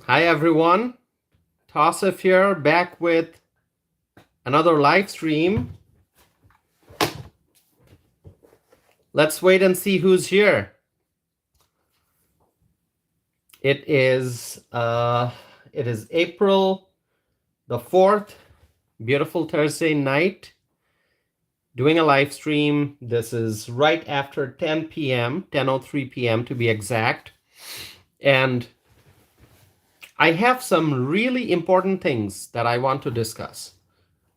Hi everyone, Tassif here, back with another live stream. Let's wait and see who's here. It is April the 4th, beautiful Thursday night, doing a live stream. This is right after 10 p.m., 10:03 p.m. to be exact. And I have some really important things that I want to discuss.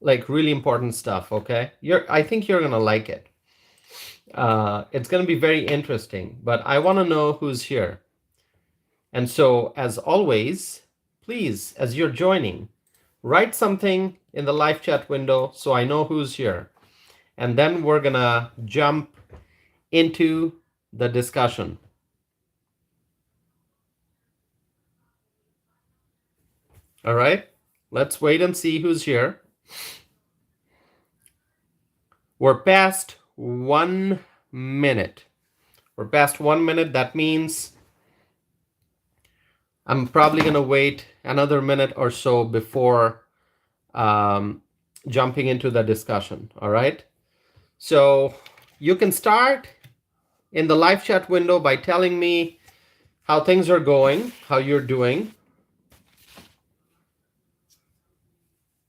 Like really important stuff, okay? I think you're gonna like it. It's going to be very interesting, but I want to know who's here. And so, as always, please, as you're joining, write something in the live chat window so I know who's here. And then we're going to jump into the discussion. All right, let's wait and see who's here. We're past 1 minute. We're past 1 minute. That means I'm probably going to wait another minute or so before jumping into the discussion. All right. So you can start in the live chat window by telling me how things are going, how you're doing.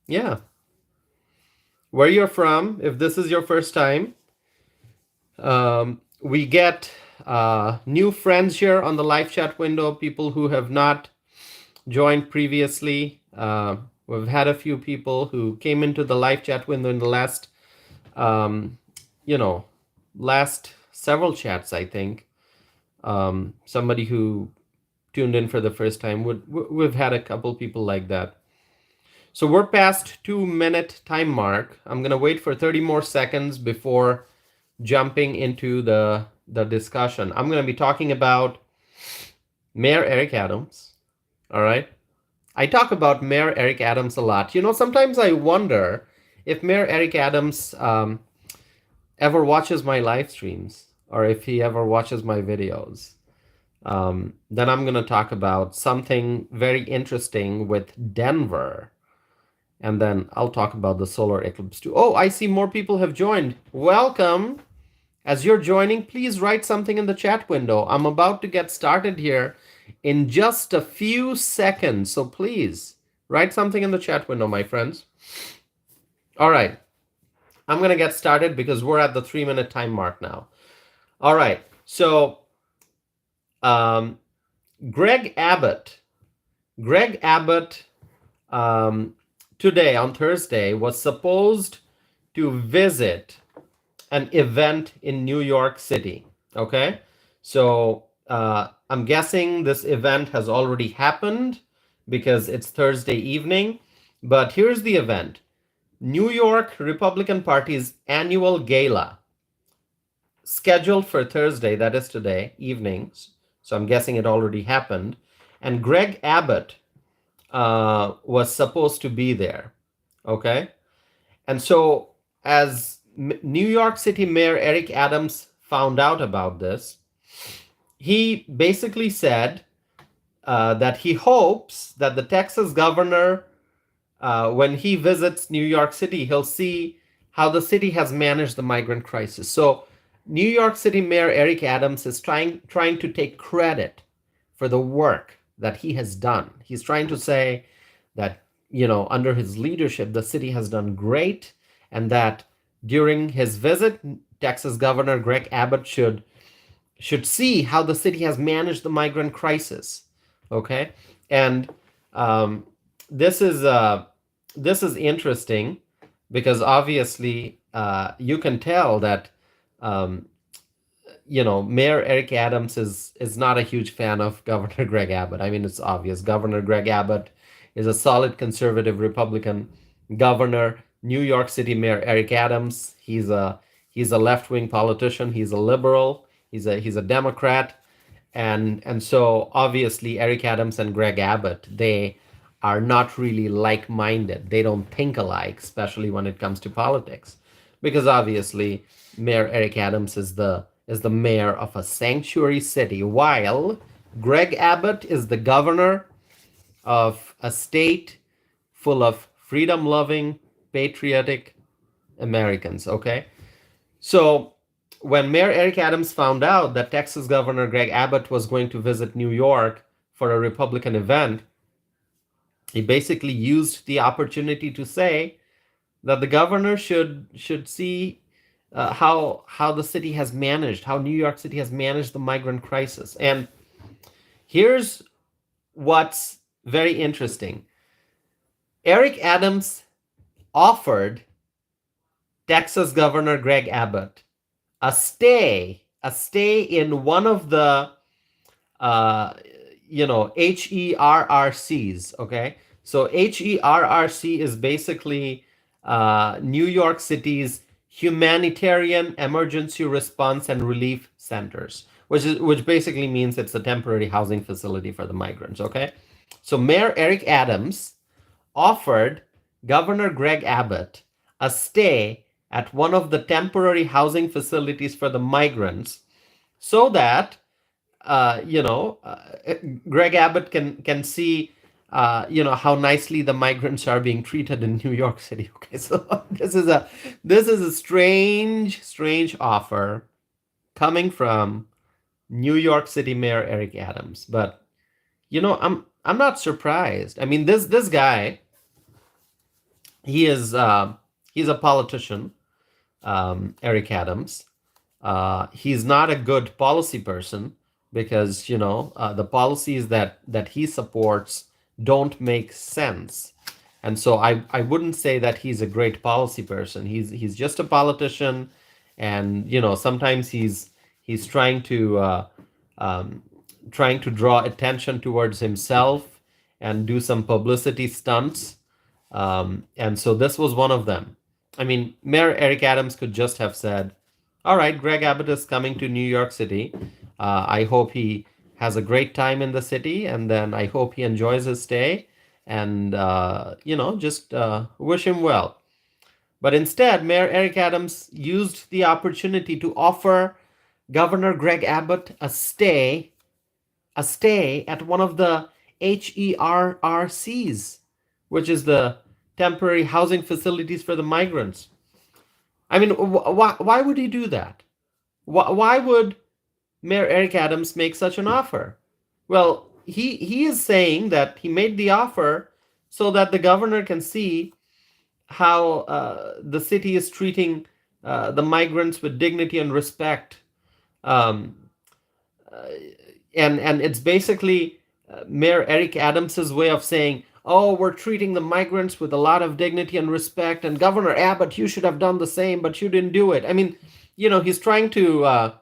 Yeah. Where you're from, if this is your first time. We get new friends here on the live chat window, people who have not joined previously. We've had a few people who came into the live chat window in the last last several chats, I think. Somebody who tuned in for the first time. We've had a couple people like that. So we're past 2 minute time mark. I'm going to wait for 30 more seconds before jumping into the discussion. I'm going to be talking about Mayor Eric Adams. All right. I talk about Mayor Eric Adams a lot. Sometimes I wonder if Mayor Eric Adams ever watches my live streams or if he ever watches my videos. Then I'm going to talk about something very interesting with Denver. And then I'll talk about the solar eclipse too. Oh, I see more people have joined. Welcome. As you're joining, please write something in the chat window. I'm about to get started here in just a few seconds. So please write something in the chat window, my friends. All right. I'm going to get started because we're at the 3 minute time mark now. All right. So Greg Abbott today on Thursday was supposed to visit an event in New York City. Okay. So I'm guessing this event has already happened because it's Thursday evening. But here's the event. New York Republican Party's annual gala, scheduled for Thursday, that is today, evenings. So I'm guessing it already happened. And Greg Abbott was supposed to be there. Okay. And so as New York City Mayor Eric Adams found out about this, he basically said that he hopes that the Texas governor, when he visits New York City, he'll see how the city has managed the migrant crisis. So New York City Mayor Eric Adams is trying to take credit for the work that he has done. He's trying to say that, under his leadership, the city has done great, and that during his visit, Texas Governor Greg Abbott should see how the city has managed the migrant crisis. Okay, and this is interesting because obviously you can tell that Mayor Eric Adams is not a huge fan of Governor Greg Abbott. I mean, it's obvious. Governor Greg Abbott is a solid conservative Republican governor. New York City Mayor Eric Adams, he's a left-wing politician. He's a liberal. He's a Democrat. And so obviously Eric Adams and Greg Abbott, they are not really like-minded. They don't think alike, especially when it comes to politics. Because obviously Mayor Eric Adams is the mayor of a sanctuary city, while Greg Abbott is the governor of a state full of freedom-loving, patriotic Americans, okay? So when Mayor Eric Adams found out that Texas Governor Greg Abbott was going to visit New York for a Republican event, he basically used the opportunity to say that the governor should see how the city has managed, how New York City has managed the migrant crisis. And here's what's very interesting. Eric Adams offered Texas Governor Greg Abbott a stay in one of the HERRCs. Okay, so HERRC is basically New York City's Humanitarian Emergency Response and Relief Centers, which basically means it's a temporary housing facility for the migrants. Okay, so Mayor Eric Adams offered Governor Greg Abbott a stay at one of the temporary housing facilities for the migrants, so that Greg Abbott can see how nicely the migrants are being treated in New York City. Okay, so this is a strange offer coming from New York City Mayor Eric Adams. But I'm not surprised. I mean, this guy, he's a politician, Eric Adams. He's not a good policy person, because the policies that he supports don't make sense. And so I wouldn't say that he's a great policy person. He's just a politician, and sometimes he's trying to draw attention towards himself and do some publicity stunts. And so this was one of them. I mean, Mayor Eric Adams could just have said, all right, Greg Abbott is coming to New York City. I hope he has a great time in the city, and then I hope he enjoys his stay, and just wish him well. But instead, Mayor Eric Adams used the opportunity to offer Governor Greg Abbott a stay at one of the HERRCs, which is the temporary housing facilities for the migrants. I mean, why would he do that? Why would Mayor Eric Adams make such an offer? Well, he is saying that he made the offer so that the governor can see how the city is treating the migrants with dignity and respect. And it's basically Mayor Eric Adams's way of saying, oh, we're treating the migrants with a lot of dignity and respect, and Governor Abbott, you should have done the same, but you didn't do it. I mean, he's trying to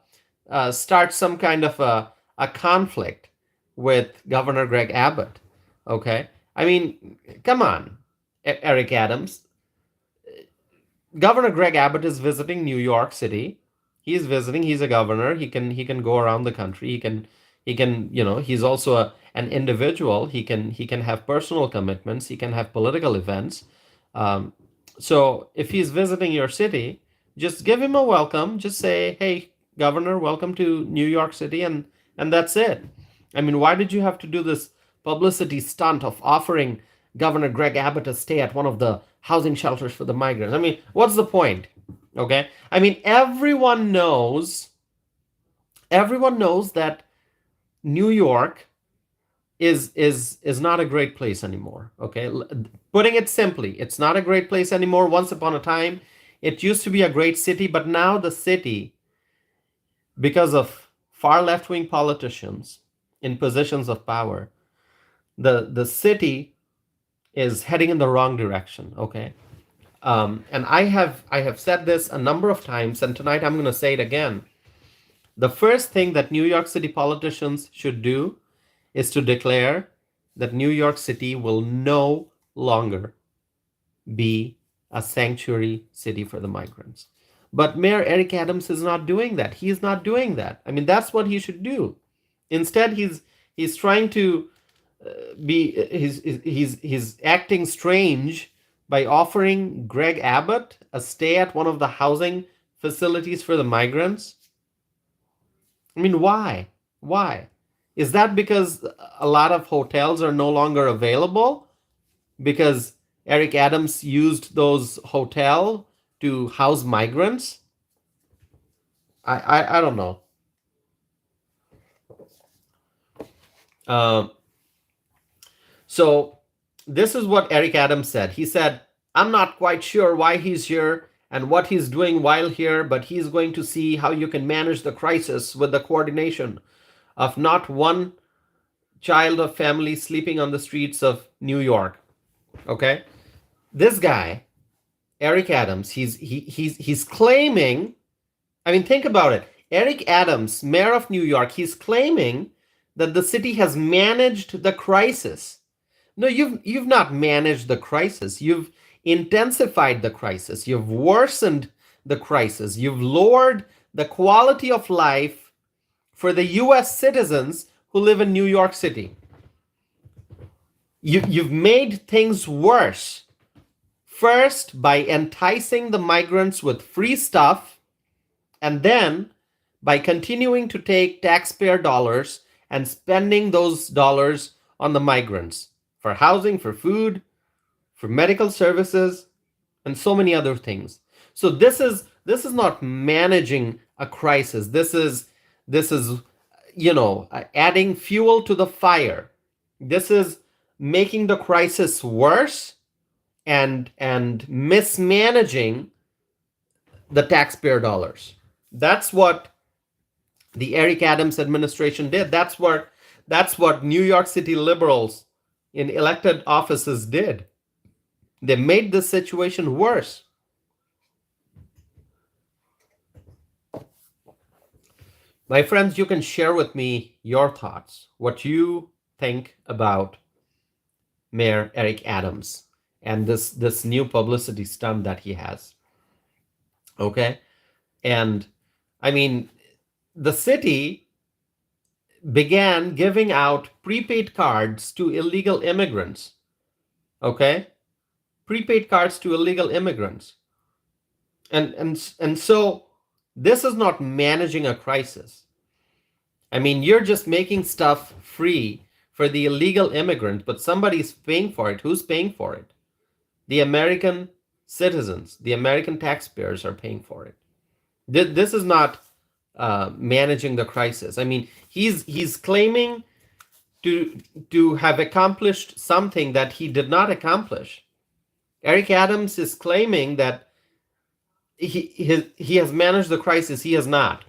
start some kind of a conflict with Governor Greg Abbott. Okay, I mean, come on, Eric Adams. Governor Greg Abbott is visiting New York City. He's visiting. He's a governor. He can go around the country. He can he's also an individual. He can have personal commitments. He can have political events. So if he's visiting your city, just give him a welcome. Just say, hey, Governor, welcome to New York City, and that's it. I mean, why did you have to do this publicity stunt of offering Governor Greg Abbott a stay at one of the housing shelters for the migrants? I mean, what's the point? Okay, I mean, everyone knows that New York is not a great place anymore. Okay, putting it simply, it's not a great place anymore. Once upon a time, it used to be a great city, but now the city, because of far left-wing politicians in positions of power, the city is heading in the wrong direction. Okay, and I have said this a number of times, and tonight I'm going to say it again. The first thing that New York City politicians should do is to declare that New York City will no longer be a sanctuary city for the migrants. But Mayor Eric Adams is not doing that. He is not doing that. I mean, that's what he should do. Instead, he's trying to he's acting strange by offering Greg Abbott a stay at one of the housing facilities for the migrants. I mean, why? Why? Is that because a lot of hotels are no longer available? Because Eric Adams used those hotels to house migrants? I don't know. Um, so this is what Eric Adams said. He said, I'm not quite sure why he's here and what he's doing while here, but he's going to see how you can manage the crisis with the coordination of not one child of family sleeping on the streets of New York. Okay? This guy, Eric Adams, he's claiming, I mean, think about it. Eric Adams, mayor of New York, he's claiming that the city has managed the crisis. No, you've not managed the crisis. You've intensified the crisis. You've worsened the crisis. You've lowered the quality of life for the US citizens who live in New York City. You've made things worse. First, by enticing the migrants with free stuff, and then by continuing to take taxpayer dollars and spending those dollars on the migrants for housing, for food, for medical services, and so many other things. So this is not managing a crisis. This is adding fuel to the fire. This is making the crisis worse and mismanaging the taxpayer dollars. That's what the Eric Adams administration did. That's what New York City liberals in elected offices did. They made the situation worse. My friends, you can share with me your thoughts, what you think about Mayor Eric Adams and this new publicity stunt that he has. Okay? And I mean, the city began giving out prepaid cards to illegal immigrants. Okay? Prepaid cards to illegal immigrants. And so this is not managing a crisis. I mean, you're just making stuff free for the illegal immigrant, but somebody's paying for it. Who's paying for it? The American citizens, the American taxpayers are paying for it. This is not managing the crisis. I mean, he's claiming to have accomplished something that he did not accomplish. Eric Adams is claiming that he has managed the crisis. He has not.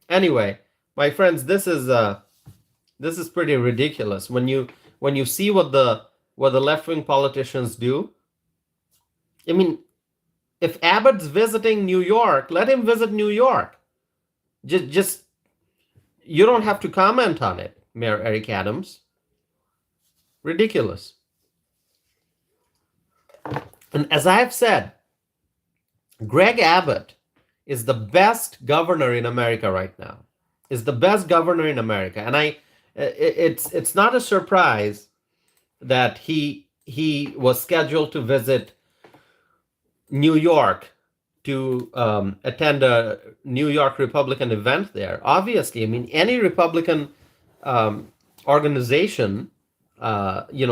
Anyway, my friends, this is pretty ridiculous. When you see what the left-wing politicians do. I mean, if Abbott's visiting New York, let him visit New York. Just you don't have to comment on it, Mayor Eric Adams. Ridiculous. And as I have said, Greg Abbott is the best governor in America right now. Is the best governor in America, and it's not a surprise that he was scheduled to visit New York to attend a New York Republican event there. Obviously, I mean, any Republican organization,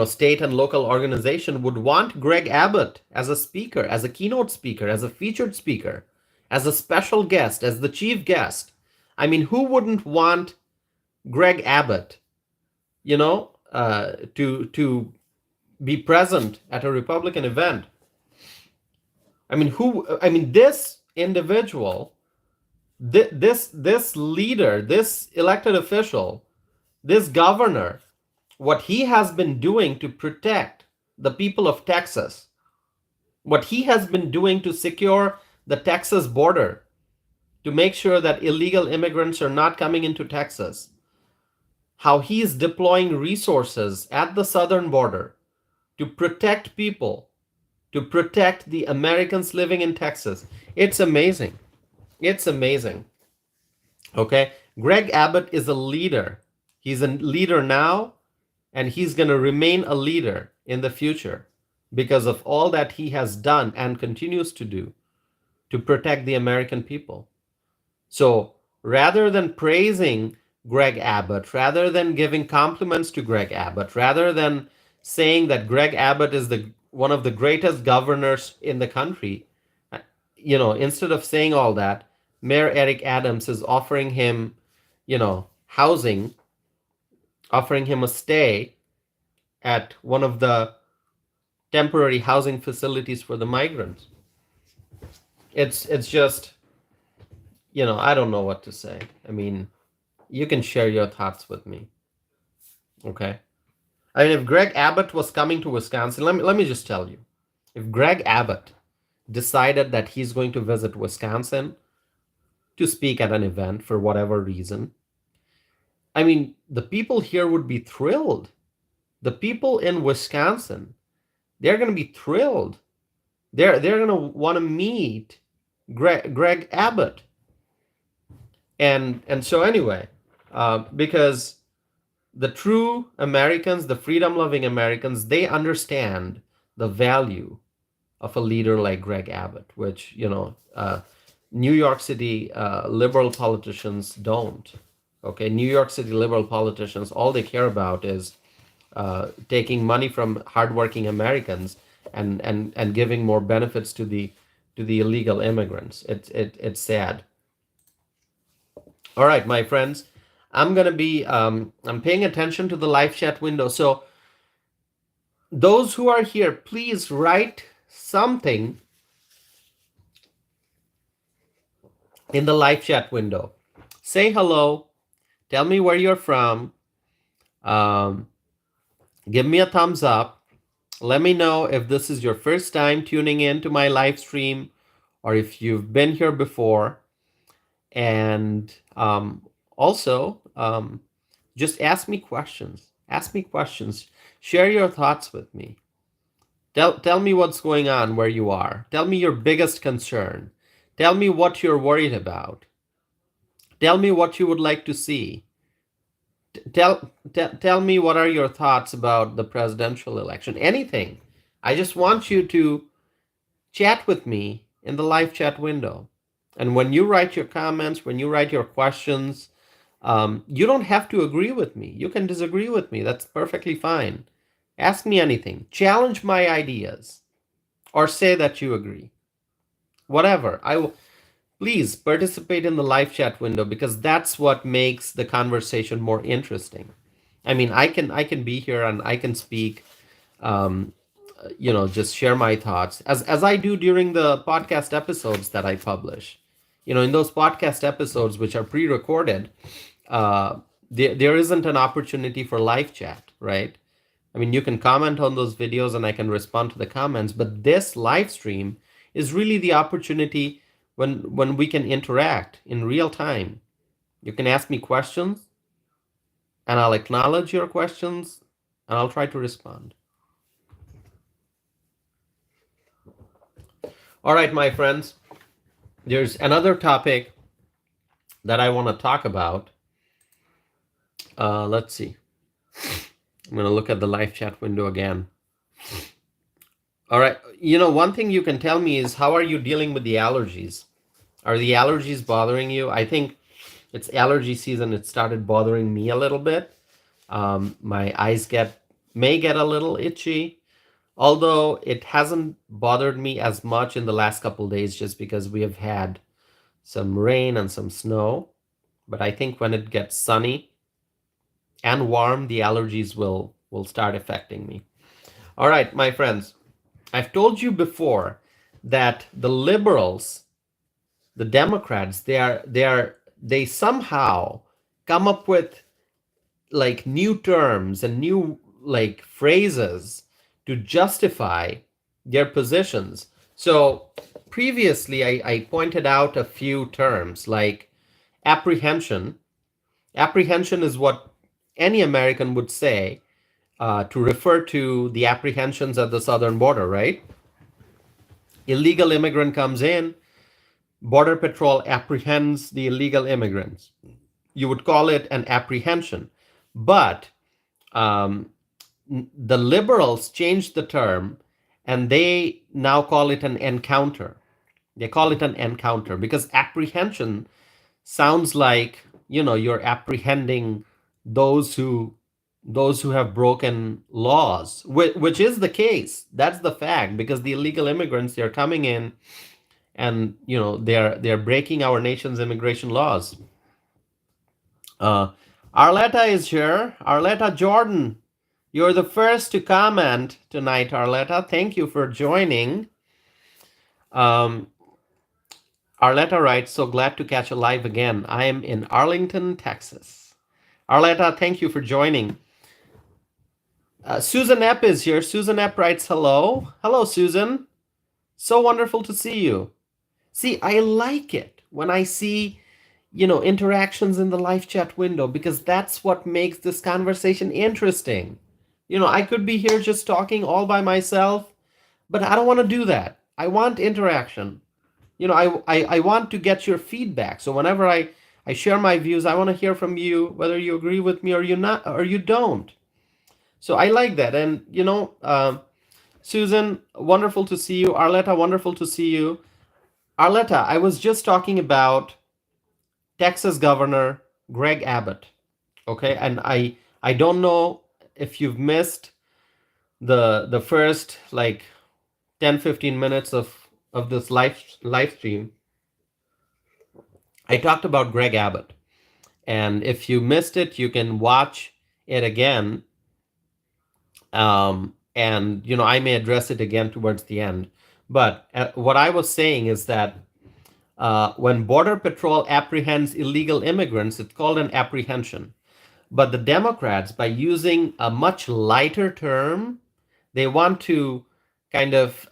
state and local organization would want Greg Abbott as a speaker, as a keynote speaker, as a featured speaker, as a special guest, as the chief guest. I mean, who wouldn't want Greg Abbott, to be present at a Republican event? I mean, this individual, this leader, this elected official, this governor, what he has been doing to protect the people of Texas, what he has been doing to secure the Texas border, to make sure that illegal immigrants are not coming into Texas, how he's deploying resources at the southern border to protect people, to protect the Americans living in Texas. It's amazing. It's amazing. Okay? Greg Abbott is a leader. He's a leader now, and he's going to remain a leader in the future because of all that he has done and continues to do to protect the American people. So rather than praising Greg Abbott, rather than giving compliments to Greg Abbott, rather than saying that Greg Abbott is the one of the greatest governors in the country, instead of saying all that, Mayor Eric Adams is offering him, housing, offering him a stay at one of the temporary housing facilities for the migrants. It's just, I don't know what to say. I mean, you can share your thoughts with me. Okay. I mean, if Greg Abbott was coming to Wisconsin, let me just tell you, if Greg Abbott decided that he's going to visit Wisconsin to speak at an event for whatever reason, I mean, the people here would be thrilled. The people in Wisconsin, they're going to be thrilled. They're going to want to meet Greg Abbott. And so anyway, because the true Americans, the freedom-loving Americans, they understand the value of a leader like Greg Abbott, which, New York City liberal politicians don't. Okay, New York City liberal politicians, all they care about is taking money from hardworking Americans and giving more benefits to the illegal immigrants. It's sad. All right, my friends, I'm gonna be I'm paying attention to the live chat window. So those who are here, please write something in the live chat window. Say hello. Tell me where you're from. Give me a thumbs up. Let me know if this is your first time tuning in to my live stream or if you've been here before. And also, just ask me questions. Ask me questions. Share your thoughts with me. Tell me what's going on where you are. Tell me your biggest concern. Tell me what you're worried about. Tell me what you would like to see. Tell me what are your thoughts about the presidential election. Anything. I just want you to chat with me in the live chat window. And when you write your comments, when you write your questions, you don't have to agree with me. You can disagree with me. That's perfectly fine. Ask me anything. Challenge my ideas. Or say that you agree. Whatever. Please participate in the live chat window because that's what makes the conversation more interesting. I mean, I can be here and I can speak, just share my thoughts as I do during the podcast episodes that I publish. In those podcast episodes, which are pre-recorded, there isn't an opportunity for live chat, right? I mean, you can comment on those videos and I can respond to the comments, but this live stream is really the opportunity when we can interact in real time. You can ask me questions and I'll acknowledge your questions and I'll try to respond. All right, my friends, there's another topic that I want to talk about. Let's see. I'm going to look at the live chat window again. All right. One thing you can tell me is how are you dealing with the allergies? Are the allergies bothering you? I think it's allergy season. It started bothering me a little bit. My eyes may get a little itchy, although it hasn't bothered me as much in the last couple of days just because we have had some rain and some snow. But I think when it gets sunny and warm, the allergies will start affecting me. All right, my friends. I've told you before that the liberals, the Democrats, they somehow come up with like new terms and new like phrases to justify their positions. So previously I pointed out a few terms like apprehension. Apprehension is what any American would say to refer to the apprehensions at the southern border, right? Illegal immigrant comes in, Border Patrol apprehends the illegal immigrants. You would call it an apprehension. But the liberals changed the term and they now call it an encounter. They call it an encounter because apprehension sounds like you're apprehending those who have broken laws, which is the case. That's the fact, because the illegal immigrants, they're coming in, and they're breaking our nation's immigration laws. uh Arletta is here. Arletta Jordan, you're the first to comment tonight. Arletta, thank you for joining. um Arletta writes, so glad to catch a live again. I am in Arlington, Texas. Arletta, thank you for joining. Susan Epp is here. Susan Epp writes, hello. Hello, Susan. So wonderful to see you. See, I like it when I see, interactions in the live chat window, because that's what makes this conversation interesting. I could be here just talking all by myself, but I don't want to do that. I want interaction. I want to get your feedback. So whenever I share my views, I want to hear from you, whether you agree with me or you don't. So I like that. And, Susan, wonderful to see you. Arletta, wonderful to see you. Arletta, I was just talking about Texas Governor Greg Abbott. Okay. And I don't know if you've missed the first like 10-15 minutes of this live stream. I talked about Greg Abbott. And if you missed it, you can watch it again. And I may address it again towards the end. But what I was saying is that when Border Patrol apprehends illegal immigrants, it's called an apprehension. But the Democrats, by using a much lighter term, they want to kind of,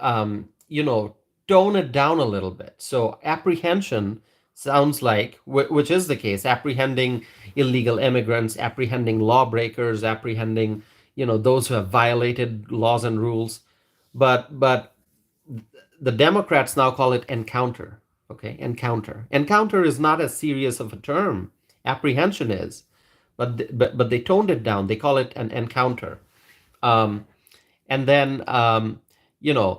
tone it down a little bit. So apprehension sounds like, which is the case, apprehending illegal immigrants, apprehending lawbreakers, apprehending, those who have violated laws and rules. But the Democrats now call it encounter. Okay, encounter. Encounter is not as serious of a term. Apprehension is, but they toned it down. They call it an encounter. And then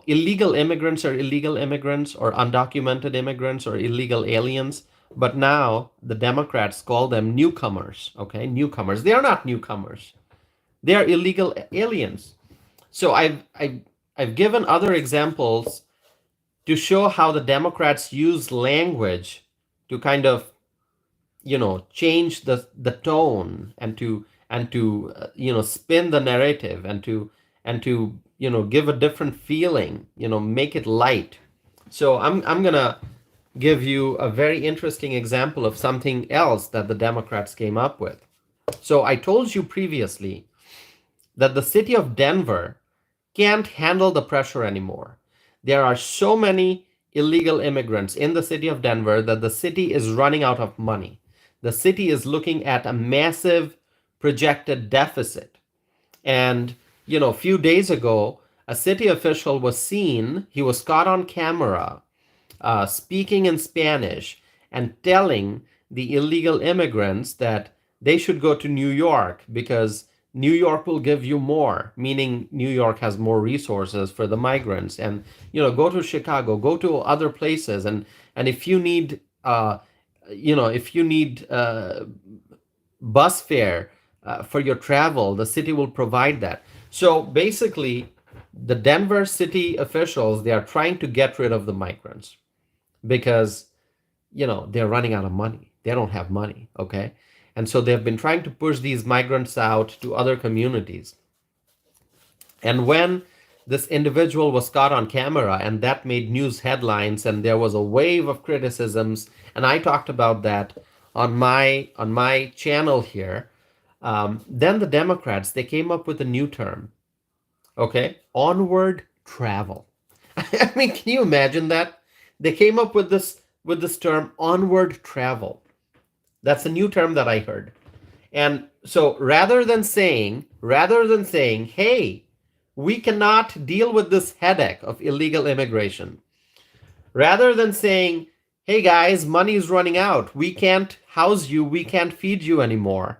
illegal immigrants are illegal immigrants, or undocumented immigrants, or illegal aliens. But now the Democrats call them newcomers. Okay, newcomers. They are not newcomers. They are illegal aliens. So I've given other examples to show how the Democrats use language to kind of, change the tone, and to spin the narrative, and to give a different feeling, make it light. So I'm gonna give you a very interesting example of something else that the Democrats came up with. So I told you previously that the city of Denver can't handle the pressure anymore. There are so many illegal immigrants in the city of Denver that the city is running out of money. The city is looking at a massive projected deficit. And, a few days ago, a city official was seen, he was caught on camera, speaking in Spanish and telling the illegal immigrants that they should go to New York because New York will give you more, meaning New York has more resources for the migrants. And, go to Chicago, go to other places. And if you need, bus fare for your travel, the city will provide that. So basically, the Denver city officials, they are trying to get rid of the migrants because, they're running out of money. They don't have money, okay? And so they've been trying to push these migrants out to other communities. And when this individual was caught on camera, and that made news headlines, and there was a wave of criticisms, and I talked about that on my channel here, then the Democrats, they came up with a new term, okay? Onward travel. I mean, can you imagine that? They came up with this term, onward travel. That's a new term that I heard. And so rather than saying, hey, we cannot deal with this headache of illegal immigration, rather than saying, hey guys, money is running out, we can't house you, we can't feed you anymore,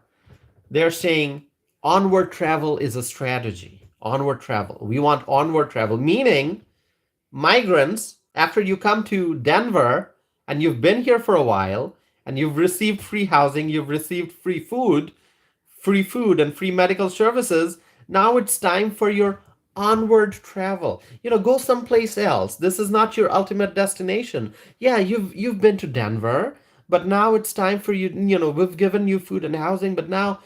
they're saying onward travel is a strategy. Onward travel. We want onward travel, meaning migrants, after you come to Denver and you've been here for a while, and you've received free housing, you've received free food and free medical services. Now it's time for your onward travel. Go someplace else. This is not your ultimate destination. Yeah, you've been to Denver, but now it's time for you. We've given you food and housing, but now,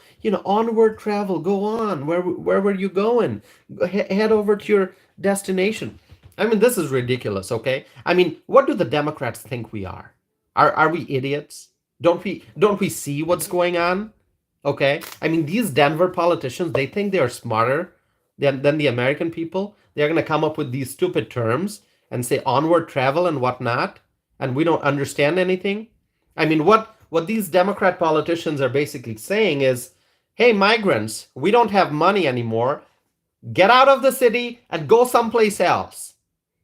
onward travel. Go on. Where were you going? Head over to your destination. I mean, this is ridiculous, okay? I mean, what do the Democrats think we are? Are we idiots? Don't we see what's going on? Okay? I mean, these Denver politicians, they think they are smarter than the American people. They're going to come up with these stupid terms and say onward travel and whatnot, and we don't understand anything. I mean, what these Democrat politicians are basically saying is, hey, migrants, we don't have money anymore. Get out of the city and go someplace else.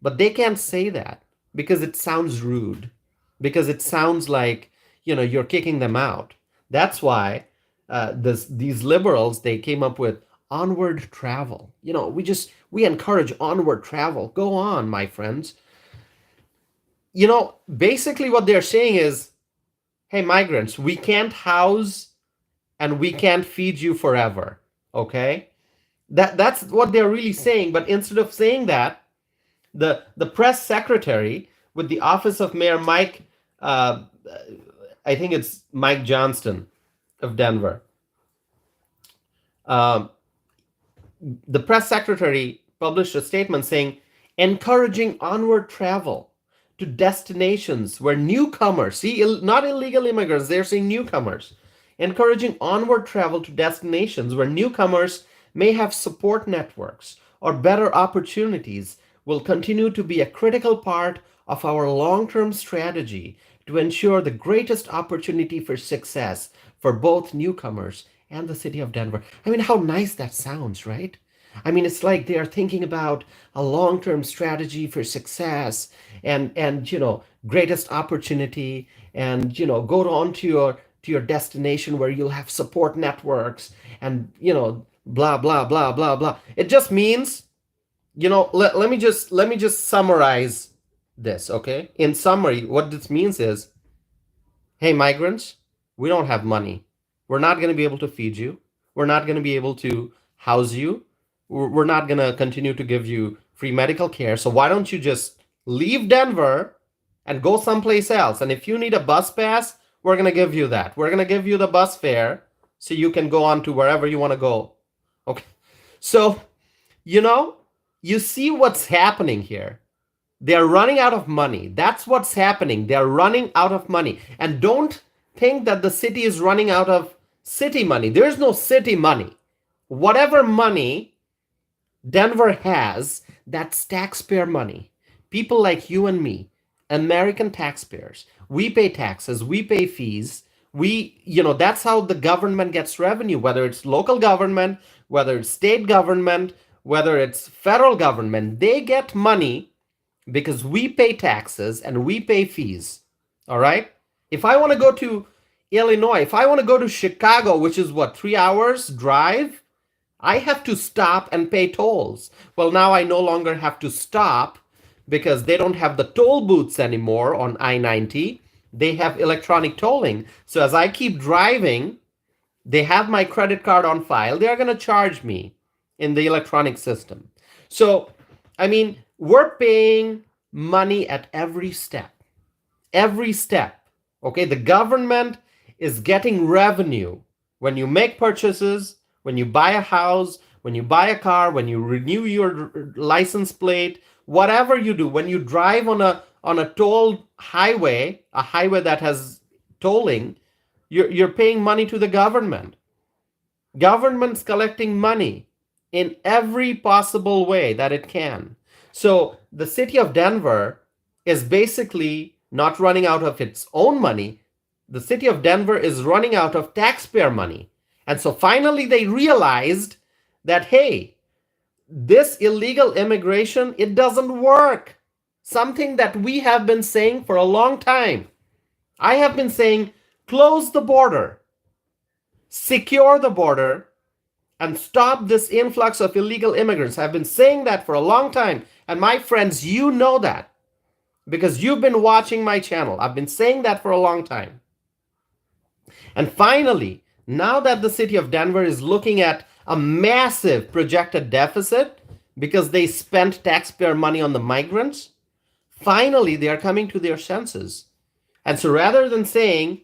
But they can't say that because it sounds rude, because it sounds like, you're kicking them out. That's why these liberals, they came up with onward travel. We encourage onward travel. Go on, my friends. Basically what they're saying is, hey, migrants, we can't house and we can't feed you forever. Okay? That's what they're really saying. But instead of saying that, the press secretary with the office of Mayor Mike, I think it's Mike Johnston of Denver. The press secretary published a statement saying, encouraging onward travel to destinations where newcomers, see, not illegal immigrants, they're saying newcomers, encouraging onward travel to destinations where newcomers may have support networks or better opportunities will continue to be a critical part of our long-term strategy to ensure the greatest opportunity for success for both newcomers and the city of Denver. I mean, how nice that sounds, right? I mean, it's like they are thinking about a long-term strategy for success and greatest opportunity, and go on to your destination where you'll have support networks and blah blah blah blah blah. It just means, let me just summarize this, okay? In summary, what this means is, hey, migrants, we don't have money. We're not going to be able to feed you. We're not going to be able to house you. We're not going to continue to give you free medical care. So why don't you just leave Denver and go someplace else? And if you need a bus pass, we're going to give you that. We're going to give you the bus fare so you can go on to wherever you want to go. Okay. So, you see what's happening here. They're running out of money. That's what's happening. They're running out of money. And don't think that the city is running out of city money. There's no city money. Whatever money Denver has, that's taxpayer money. People like you and me, American taxpayers, we pay taxes, we pay fees. That's how the government gets revenue, whether it's local government, whether it's state government, whether it's federal government. They get money because we pay taxes and we pay fees. All right? If I want to go to Illinois, if I want to go to Chicago, which is 3 hours drive, I have to stop and pay tolls. Well, now I no longer have to stop because they don't have the toll booths anymore on I-90. They have electronic tolling. So as I keep driving, they have my credit card on file. They're going to charge me in the electronic system. So, I mean, we're paying money at every step. Every step. Okay, the government is getting revenue when you make purchases, when you buy a house, when you buy a car, when you renew your license plate, whatever you do, when you drive on a toll highway, a highway that has tolling, you're paying money to the government. Government's collecting money in every possible way that it can. So the city of Denver is basically not running out of its own money. The city of Denver is running out of taxpayer money. And so finally they realized that, hey, this illegal immigration, it doesn't work. Something that we have been saying for a long time. I have been saying, close the border, secure the border, and stop this influx of illegal immigrants. I've been saying that for a long time. And my friends, you know that because you've been watching my channel. I've been saying that for a long time. And finally, now that the city of Denver is looking at a massive projected deficit because they spent taxpayer money on the migrants, finally they are coming to their senses. And so rather than saying,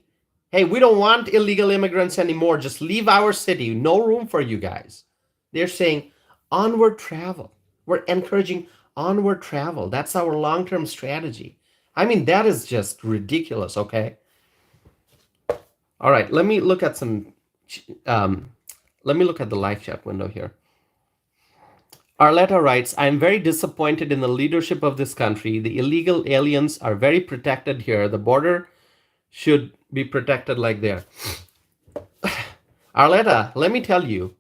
hey, we don't want illegal immigrants anymore, just leave our city, no room for you guys, they're saying onward travel. We're encouraging onward travel. That's our long term strategy. I mean, that is just ridiculous, okay? All right, let me look at some. Um, let me look at the live chat window here. Arletta writes, I am very disappointed in the leadership of this country. The illegal aliens are very protected here. The border should be protected like there. Arletta, let me tell you,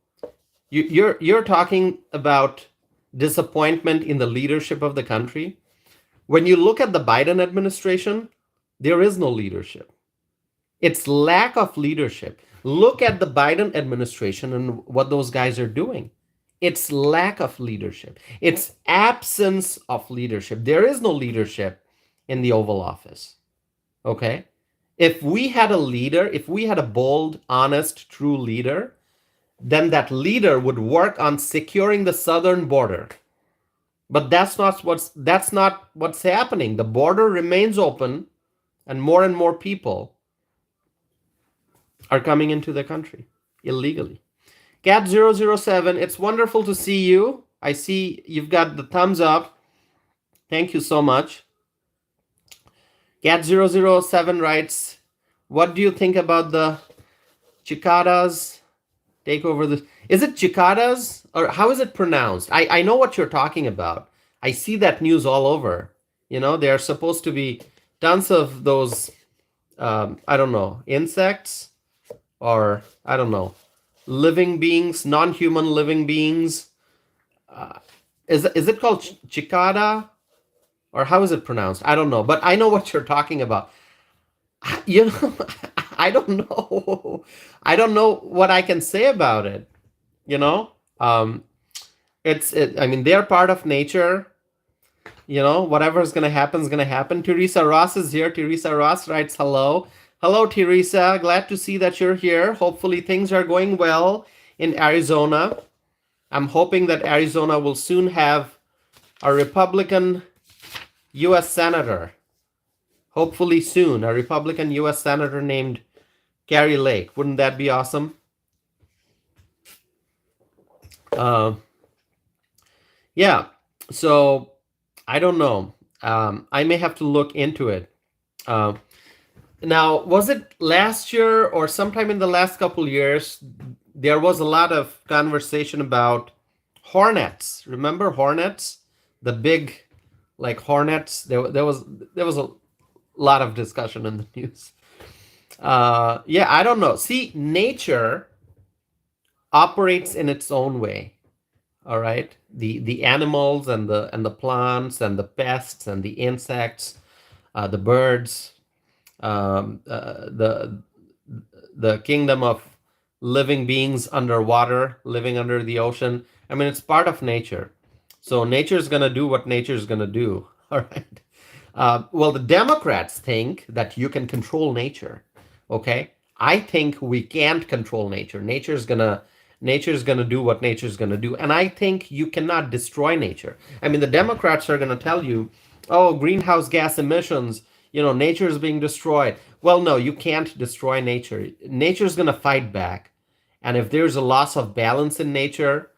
you're talking about disappointment in the leadership of the country. When you look at the Biden administration, there is no leadership. It's lack of leadership. Look at the Biden administration and what those guys are doing. It's lack of leadership. It's absence of leadership. There is no leadership in the Oval Office. Okay? If we had a leader, if we had a bold, honest, true leader, then that leader would work on securing the southern border. But that's not what's happening. The border remains open and more people are coming into the country illegally. Cat007, it's wonderful to see you. I see you've got the thumbs up. Thank you so much. Cat007 writes, what do you think about the cicadas take over the... Is it cicadas? Or how is it pronounced? I know what you're talking about. I see that news all over. You know, there are supposed to be tons of those, I don't know, insects or, I don't know, living beings, non-human living beings. Is it called cicada? Or how is it pronounced? I don't know. But I know what you're talking about. You know, I don't know. I don't know what I can say about it. You know, I mean, they're part of nature. You know, whatever is going to happen is going to happen. Teresa Ross is here. Teresa Ross writes, hello. Hello, Teresa. Glad to see that you're here. Hopefully things are going well in Arizona. I'm hoping that Arizona will soon have a Republican U.S. Senator. Hopefully soon, a Republican U.S. Senator named Carrie Lake. Wouldn't that be awesome? Yeah, so I don't know. I may have to look into it. Now, was it last year or sometime in the last couple years, there was a lot of conversation about hornets. Remember hornets? The big, like hornets. There was a lot of discussion in the news. Yeah, I don't know. See, nature operates in its own way. All right, the animals and the plants and the pests and the insects, the birds, the kingdom of living beings underwater, living under the ocean. I mean, it's part of nature. So nature is going to do what nature is going to do. All right. Well, the Democrats think that you can control nature. Okay. I think we can't control nature. Nature is going to do what nature is going to do. And I think you cannot destroy nature. I mean, the Democrats are going to tell you, oh, greenhouse gas emissions, you know, nature is being destroyed. Well, no, you can't destroy nature. Nature is going to fight back. And if there's a loss of balance in nature,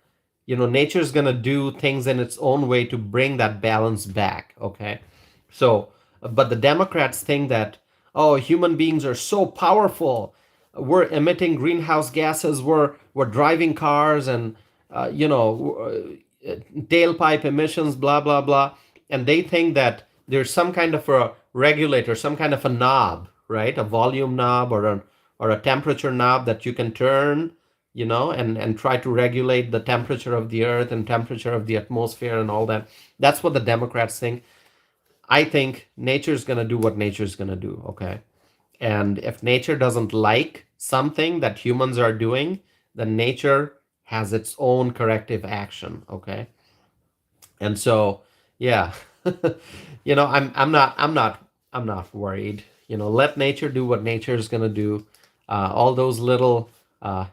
you know, nature is going to do things in its own way to bring that balance back. Okay. So, but the Democrats think that, oh, human beings are so powerful. We're emitting greenhouse gases. We're driving cars and, tailpipe emissions, blah, blah, blah. And they think that there's some kind of a regulator, some kind of a knob, right? A volume knob or a temperature knob that you can turn, you know, and try to regulate the temperature of the earth and temperature of the atmosphere and all that. That's what the Democrats think. I think nature is going to do what nature is going to do, okay? And if nature doesn't like something that humans are doing, then nature has its own corrective action, okay? And so, yeah, you know, I'm not worried. You know, let nature do what nature is going to do. all those little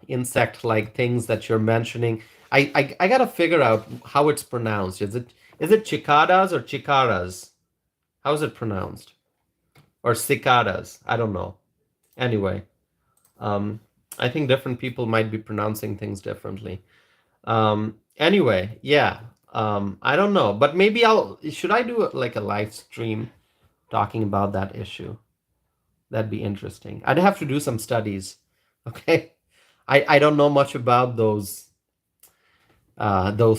insect-like things that you're mentioning. I gotta figure out how it's pronounced. Is it cicadas or cicaras? How's it pronounced? Or cicadas? I don't know. Anyway, um, I think different people might be pronouncing things differently. Anyway, yeah. I don't know, but maybe should I do like a live stream talking about that issue? That'd be interesting. I'd have to do some studies. Okay. I don't know much about those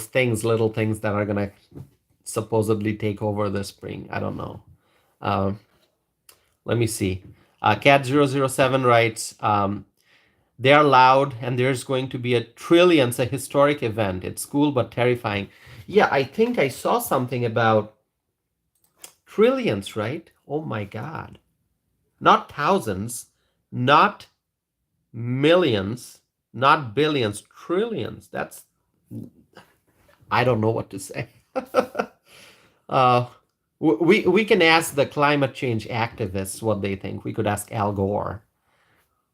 things, little things that are gonna supposedly take over the spring. I don't know. Um, let me see. Cat007 writes, they are loud and there's going to be a trillions, a historic event. It's cool but terrifying. Yeah, I think I saw something about trillions, right? Oh my God. Not thousands, not millions, not billions, trillions. I don't know what to say. uh, we can ask the climate change activists what they think. We could ask Al Gore.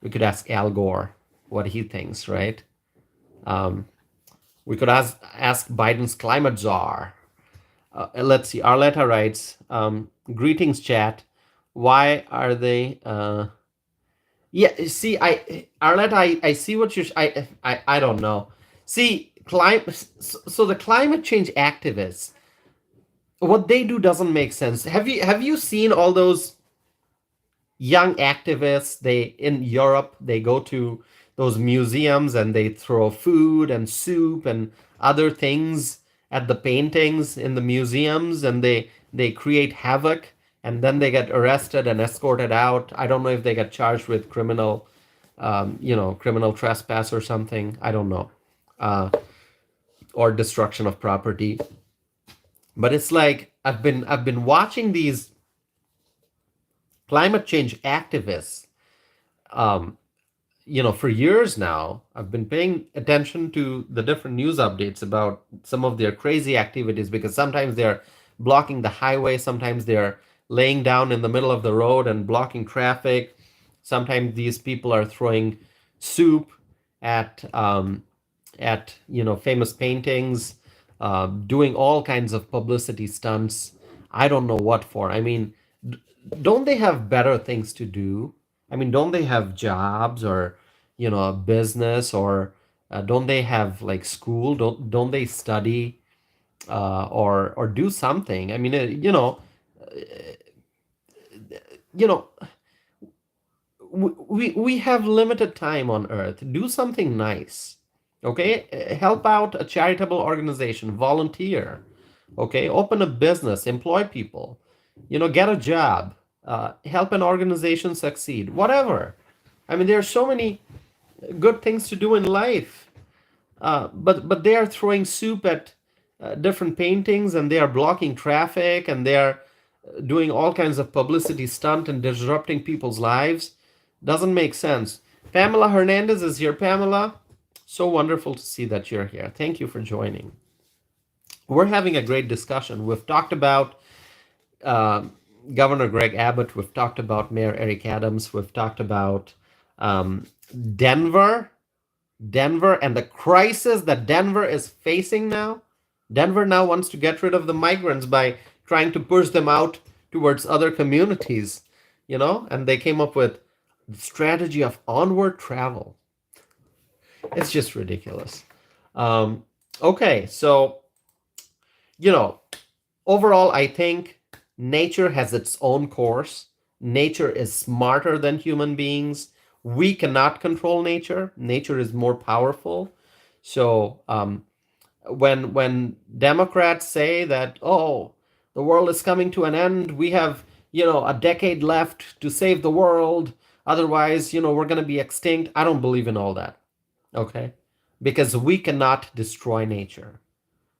We could ask Al Gore what he thinks, right? Um, we could ask Biden's climate czar. Let's see. Arletta writes, "Greetings, chat. Why are they?" Yeah, see, Arlette, I see what you're. I don't know. See, so the climate change activists, what they do doesn't make sense. Have you seen all those young activists? They in Europe, they go to those museums and they throw food and soup and other things at the paintings in the museums, and they create havoc, and then they get arrested and escorted out. I don't know if they get charged with criminal trespass or something. I don't know, or destruction of property. But it's like I've been watching these climate change activists, um, for years now. I've been paying attention to the different news updates about some of their crazy activities, because sometimes they're blocking the highway, sometimes they're laying down in the middle of the road and blocking traffic. Sometimes these people are throwing soup at famous paintings, doing all kinds of publicity stunts. I don't know what for. I mean, don't they have better things to do? I mean, don't they have jobs, or a business, or don't they have like school? Don't they study, or do something? I mean, you know, we have limited time on earth. Do something nice. Okay, help out a charitable organization, volunteer. Okay, open a business, employ people, get a job, help an organization succeed, whatever. I mean, there are so many good things to do in life. But they are throwing soup at different paintings, and they are blocking traffic, and they are doing all kinds of publicity stunt and disrupting people's lives. Doesn't make sense. Pamela Hernandez is here. Pamela, so wonderful to see that you're here. Thank you for joining. We're having a great discussion. We've talked about uh, Governor Greg Abbott. We've talked about Mayor Eric Adams. We've talked about um, Denver, and the crisis that Denver is facing now. Denver now wants to get rid of the migrants by trying to push them out towards other communities, and they came up with the strategy of onward travel. It's just ridiculous. Okay, so, overall, I think nature has its own course. Nature is smarter than human beings. We cannot control nature. Nature is more powerful. So when Democrats say that, oh, the world is coming to an end, we have a decade left to save the world, otherwise we're going to be extinct. I don't believe in all that. Okay, because we cannot destroy nature.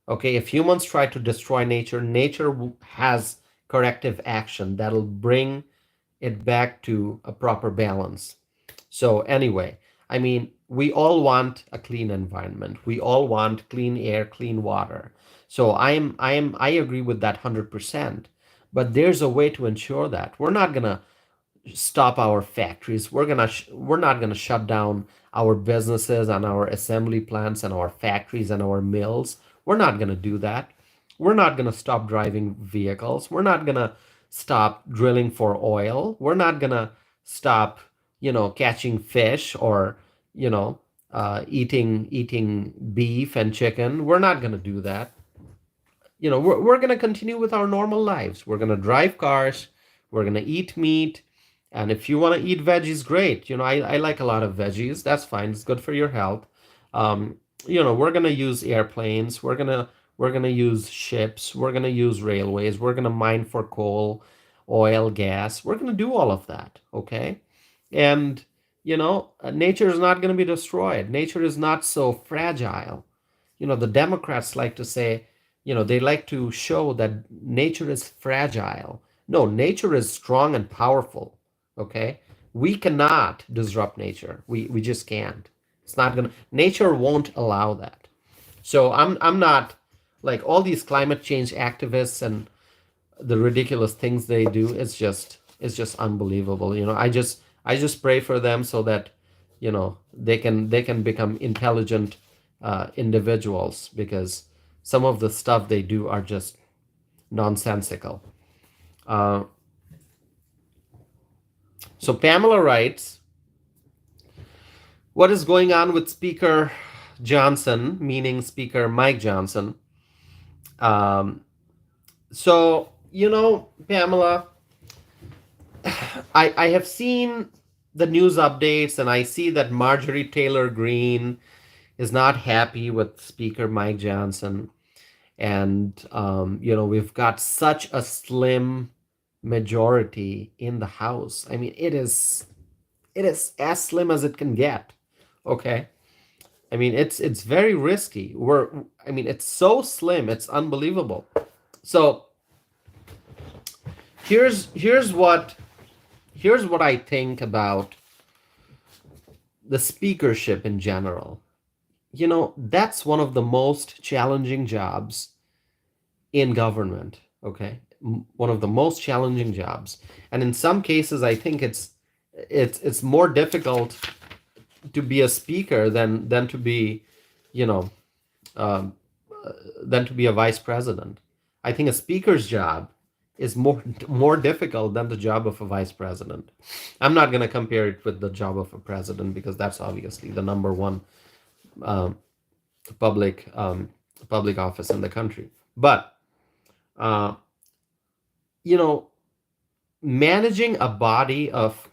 Okay, if humans try to destroy nature, nature has corrective action that'll bring it back to a proper balance. So anyway, I mean, we all want a clean environment. We all want clean air, clean water. So I agree with that 100%. But there's a way to ensure that. We're not gonna stop our factories. We're not gonna shut down our businesses and our assembly plants and our factories and our mills. We're not gonna do that. We're not gonna stop driving vehicles. We're not gonna stop drilling for oil. We're not gonna stop, catching fish or, eating beef and chicken. We're not gonna do that. We're going to continue with our normal lives. We're going to drive cars. We're going to eat meat. And if you want to eat veggies, great. I like a lot of veggies. That's fine. It's good for your health. Um, we're going to use airplanes. We're going to use ships. We're going to use railways. We're going to mine for coal, oil, gas. We're going to do all of that, okay? And nature is not going to be destroyed. Nature is not so fragile. The Democrats like to say, they like to show that nature is fragile. No, nature is strong and powerful. Okay? We cannot disrupt nature. We just can't. It's not gonna nature won't allow that. So I'm not like all these climate change activists and the ridiculous things they do. It's just unbelievable. I just pray for them so that they can become intelligent individuals, because some of the stuff they do are just nonsensical. Uh, so Pamela writes, what is going on with Speaker Johnson, meaning Speaker Mike Johnson? Um, so, Pamela, I have seen the news updates, and I see that Marjorie Taylor Greene is not happy with Speaker Mike Johnson. And, we've got such a slim majority in the House. I mean, it is as slim as it can get. Okay. I mean, it's very risky. It's so slim, it's unbelievable. So here's what I think about the speakership in general. That's one of the most challenging jobs in government. Okay, one of the most challenging jobs, and in some cases, I think it's more difficult to be a speaker than to be, you know, um, than to be a vice president. I think a speaker's job is more difficult than the job of a vice president. I'm not going to compare it with the job of a president, because that's obviously the number one um, public public office in the country. But uh, you know, managing a body of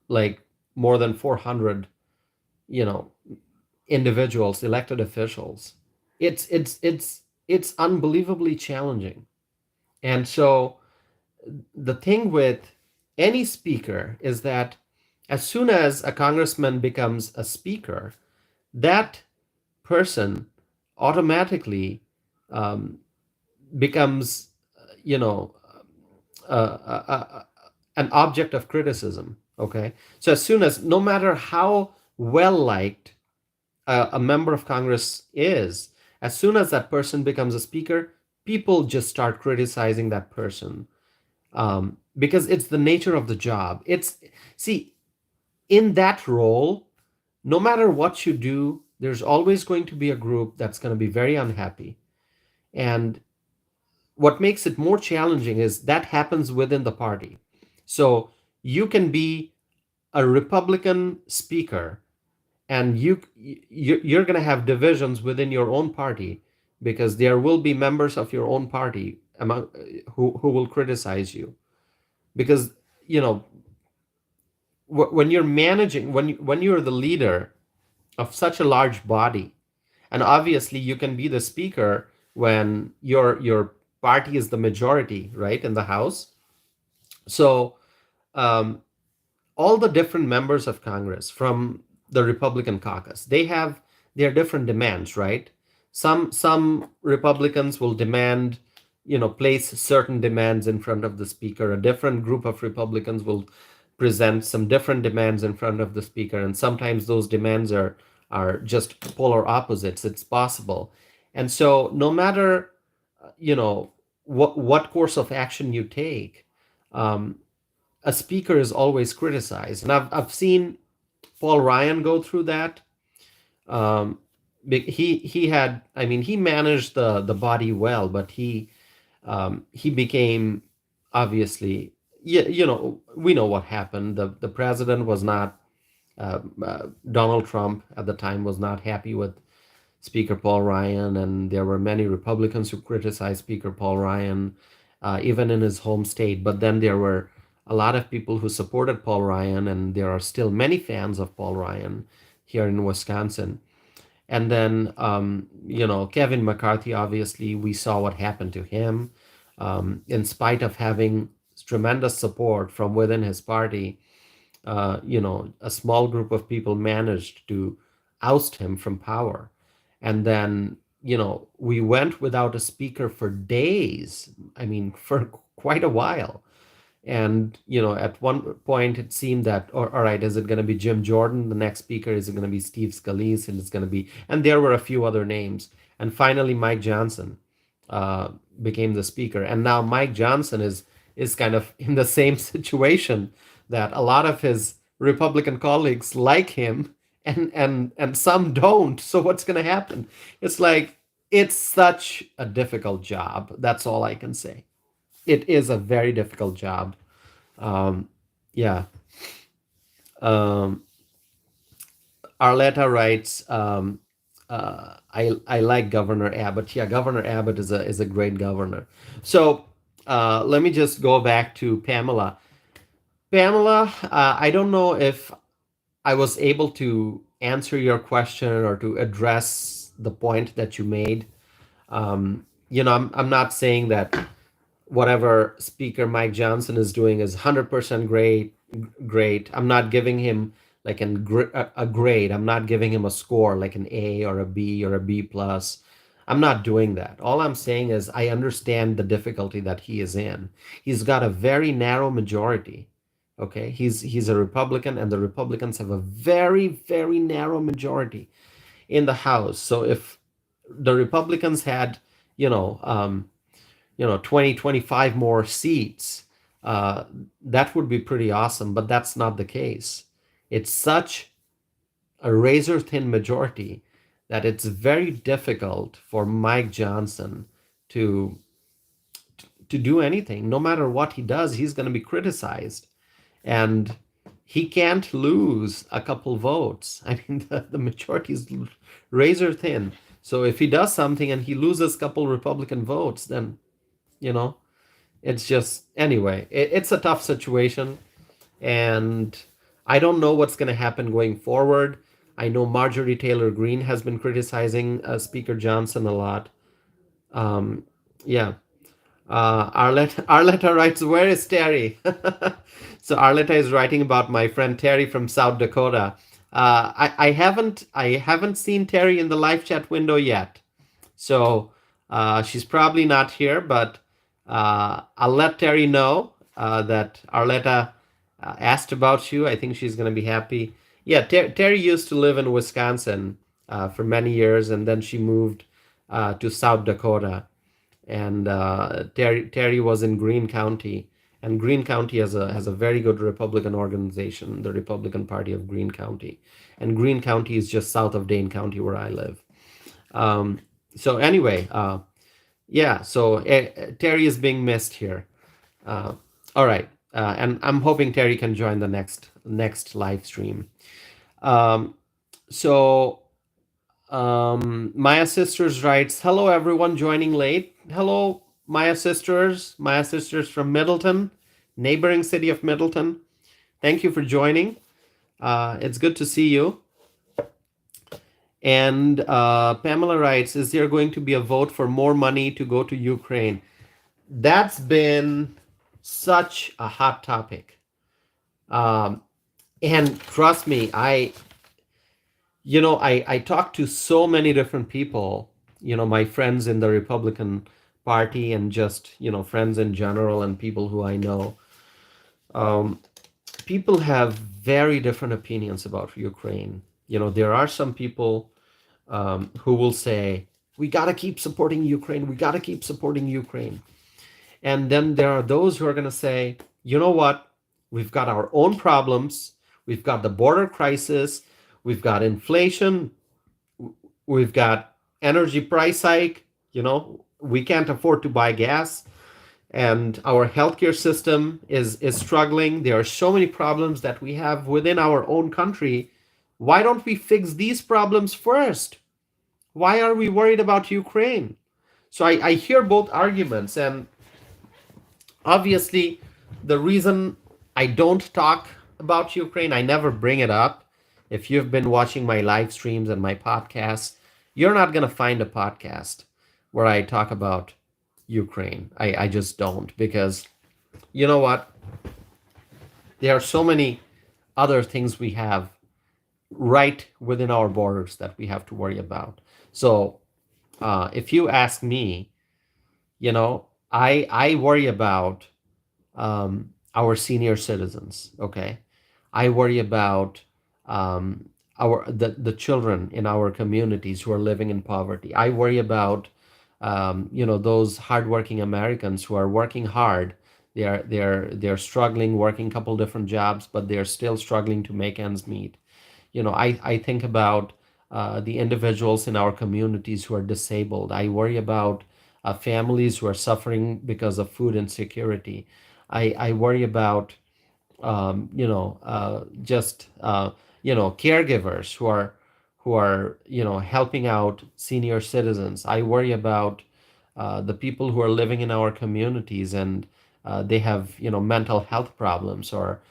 like more than 400, you know, individuals, elected officials, it's unbelievably challenging. And so the thing with any speaker is that as soon as a congressman becomes a speaker, that person automatically um, becomes, you know, an object of criticism. Okay, so as soon as, no matter how well liked a member of Congress is, as soon as that person becomes a speaker, people just start criticizing that person, because it's the nature of the job. See, in that role, no matter what you do, there's always going to be a group that's going to be very unhappy. And what makes it more challenging is that happens within the party. So you can be a Republican speaker, and you're going to have divisions within your own party, because there will be members of your own party among who will criticize you, because you know when you're managing, when you're the leader of such a large body, and obviously you can be the speaker when your party is the majority, right, in the House. So um, all the different members of Congress from the Republican caucus, they have their different demands, right? Some Republicans will demand, place certain demands in front of the speaker. A different group of Republicans will present some different demands in front of the speaker, and sometimes those demands are just polar opposites. It's possible. And so no matter what course of action you take, um, a speaker is always criticized. And I've seen Paul Ryan go through that. Um, he had, I mean, he managed the body well, but he became, obviously, we know what happened. The president was not, Donald Trump at the time was not happy with Speaker Paul Ryan, and there were many Republicans who criticized Speaker Paul Ryan, even in his home state. But then there were a lot of people who supported Paul Ryan, and there are still many fans of Paul Ryan here in Wisconsin. And then, Kevin McCarthy, obviously, we saw what happened to him. In spite of having tremendous support from within his party, a small group of people managed to oust him from power. And then, we went without a speaker for days. I mean, for quite a while. And, at one point it seemed that, all right, is it going to be Jim Jordan, the next speaker? Is it going to be Steve Scalise? And it's going to be, and there were a few other names. And finally, Mike Johnson uh, became the speaker. And now Mike Johnson is kind of in the same situation, that a lot of his Republican colleagues like him, and some don't. So what's going to happen? It's like, it's such a difficult job. That's all I can say. It is a very difficult job. Um, yeah. Um, Arletta writes, I like Governor Abbott. Yeah, Governor Abbott is a great governor. So let me just go back to Pamela. Pamela, I don't know if I was able to answer your question or to address the point that you made. I'm not saying that whatever Speaker Mike Johnson is doing is 100% great. I'm not giving him like a grade. I'm not giving him a score like an A or a B or a B plus. I'm not doing that. All I'm saying is I understand the difficulty that he is in. He's got a very narrow majority. Okay, he's a Republican, and the Republicans have a very, very narrow majority in the House. So if the Republicans had, you know, 20, 25 more seats, uh, that would be pretty awesome, but that's not the case. It's such a razor thin majority that it's very difficult for Mike Johnson to do anything. No matter what he does, he's going to be criticized, and he can't lose a couple votes. I mean, the majority is razor thin. So if he does something and he loses a couple Republican votes, then you know it's just, anyway, it's a tough situation, and I don't know what's going to happen going forward. I know Marjorie Taylor Greene has been criticizing Speaker Johnson a lot. Yeah. Arletta writes, "Where is Terry?" So Arletta is writing about my friend Terry from South Dakota. I haven't seen Terry in the live chat window yet, so she's probably not here. But I'll let Terry know that Arletta asked about you. I think she's going to be happy. Yeah, Terry used to live in Wisconsin for many years, and then she moved to South Dakota. And Terry was in Greene County, and Greene County has a very good Republican organization, the Republican Party of Greene County, and Greene County is just south of Dane County where I live. So anyway, yeah, so Terry is being missed here. All right, and I'm hoping Terry can join the next live stream. So Maya Sisters writes, "Hello everyone joining late." Hello, Maya Sisters from Middleton, neighboring city of Middleton. Thank you for joining. It's good to see you. And Pamela writes, "Is there going to be a vote for more money to go to Ukraine?" That's been such a hot topic. And trust me, I talked to so many different people, my friends in the Republican Party, and just, friends in general, and people who I know. People have very different opinions about Ukraine. There are some people who will say, we got to keep supporting Ukraine. We got to keep supporting Ukraine. And then there are those who are going to say, you know what? We've got our own problems. We've got the border crisis. We've got inflation. We've got energy price hike. We can't afford to buy gas, and our healthcare system is struggling. There are so many problems that we have within our own country. Why don't we fix these problems first? Why are we worried about Ukraine? So I hear both arguments, and obviously, the reason I don't talk about Ukraine, I never bring it up. If you've been watching my live streams and my podcasts, you're not going to find a podcast where I talk about Ukraine. I just don't, because you know what? There are so many other things we have right within our borders that we have to worry about. So if you ask me, I worry about our senior citizens. Okay, I worry about the children in our communities who are living in poverty. I worry about those hardworking Americans who are working hard. They're struggling, working a couple different jobs, but they're still struggling to make ends meet. I think about the individuals in our communities who are disabled. I worry about families who are suffering because of food insecurity. I worry about just caregivers who are helping out senior citizens. I worry about the people who are living in our communities, and they have mental health problems, or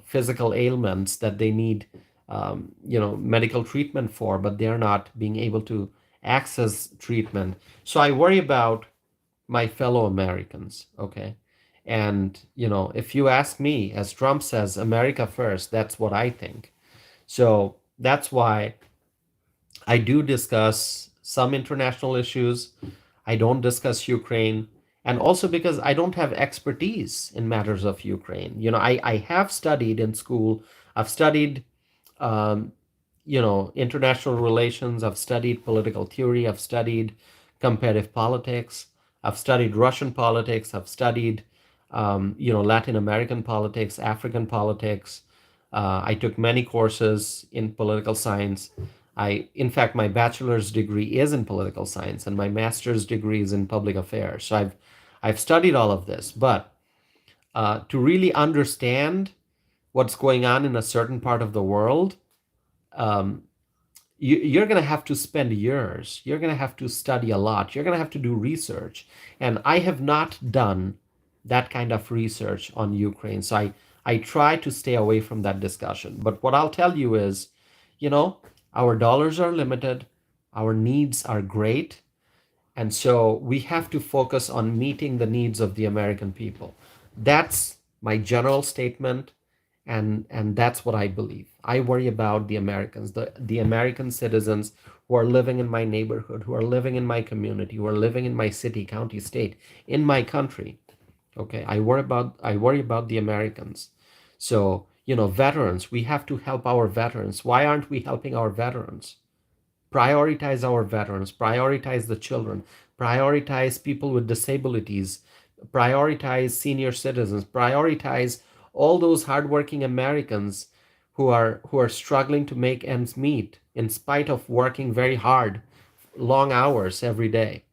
physical ailments that they need medical treatment for, but they're not being able to access treatment. So I worry about my fellow Americans. Okay. And, if you ask me, as Trump says, America first, that's what I think. So that's why I do discuss some international issues. I don't discuss Ukraine. And also because I don't have expertise in matters of Ukraine. I have studied in school. I've studied um, international relations. I've studied political theory. I've studied comparative politics. I've studied Russian politics. I've studied, Latin American politics, African politics. I took many courses in political science. In fact, my bachelor's degree is in political science, and my master's degree is in public affairs. So I've studied all of this, but to really understand what's going on in a certain part of the world, um, you're going to have to spend years. You're going to have to study a lot. You're going to have to do research. And I have not done that kind of research on Ukraine. So I try to stay away from that discussion. But what I'll tell you is, our dollars are limited, our needs are great. And so we have to focus on meeting the needs of the American people. That's my general statement, and that's what I believe. I worry about the Americans, the American citizens who are living in my neighborhood, who are living in my community, who are living in my city, county, state, in my country. Okay, I worry about the Americans. So, veterans, we have to help our veterans. Why aren't we helping our veterans? Prioritize our veterans, prioritize the children, prioritize people with disabilities, prioritize senior citizens, prioritize all those hardworking Americans who are struggling to make ends meet in spite of working very hard, long hours every day.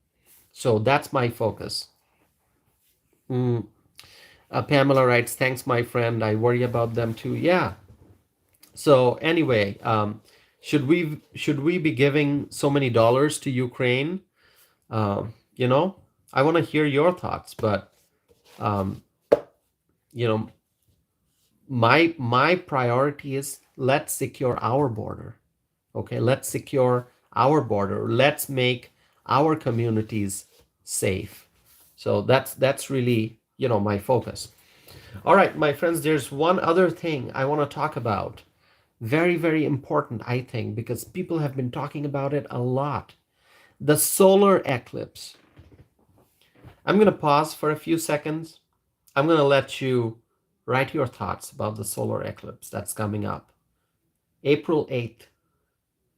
So that's my focus. Mm, Pamela writes, thanks, my friend. I worry about them too. Yeah. So anyway, should we be giving so many dollars to Ukraine? Um, you know, I want to hear your thoughts, but um, you know, my priority is, let's secure our border. Okay, let's secure our border. Let's make our communities safe. So that's really, my focus. All right, my friends, there's one other thing I want to talk about. Very, very important, I think, because people have been talking about it a lot. The solar eclipse. I'm going to pause for a few seconds. I'm going to let you write your thoughts about the solar eclipse that's coming up. April 8th,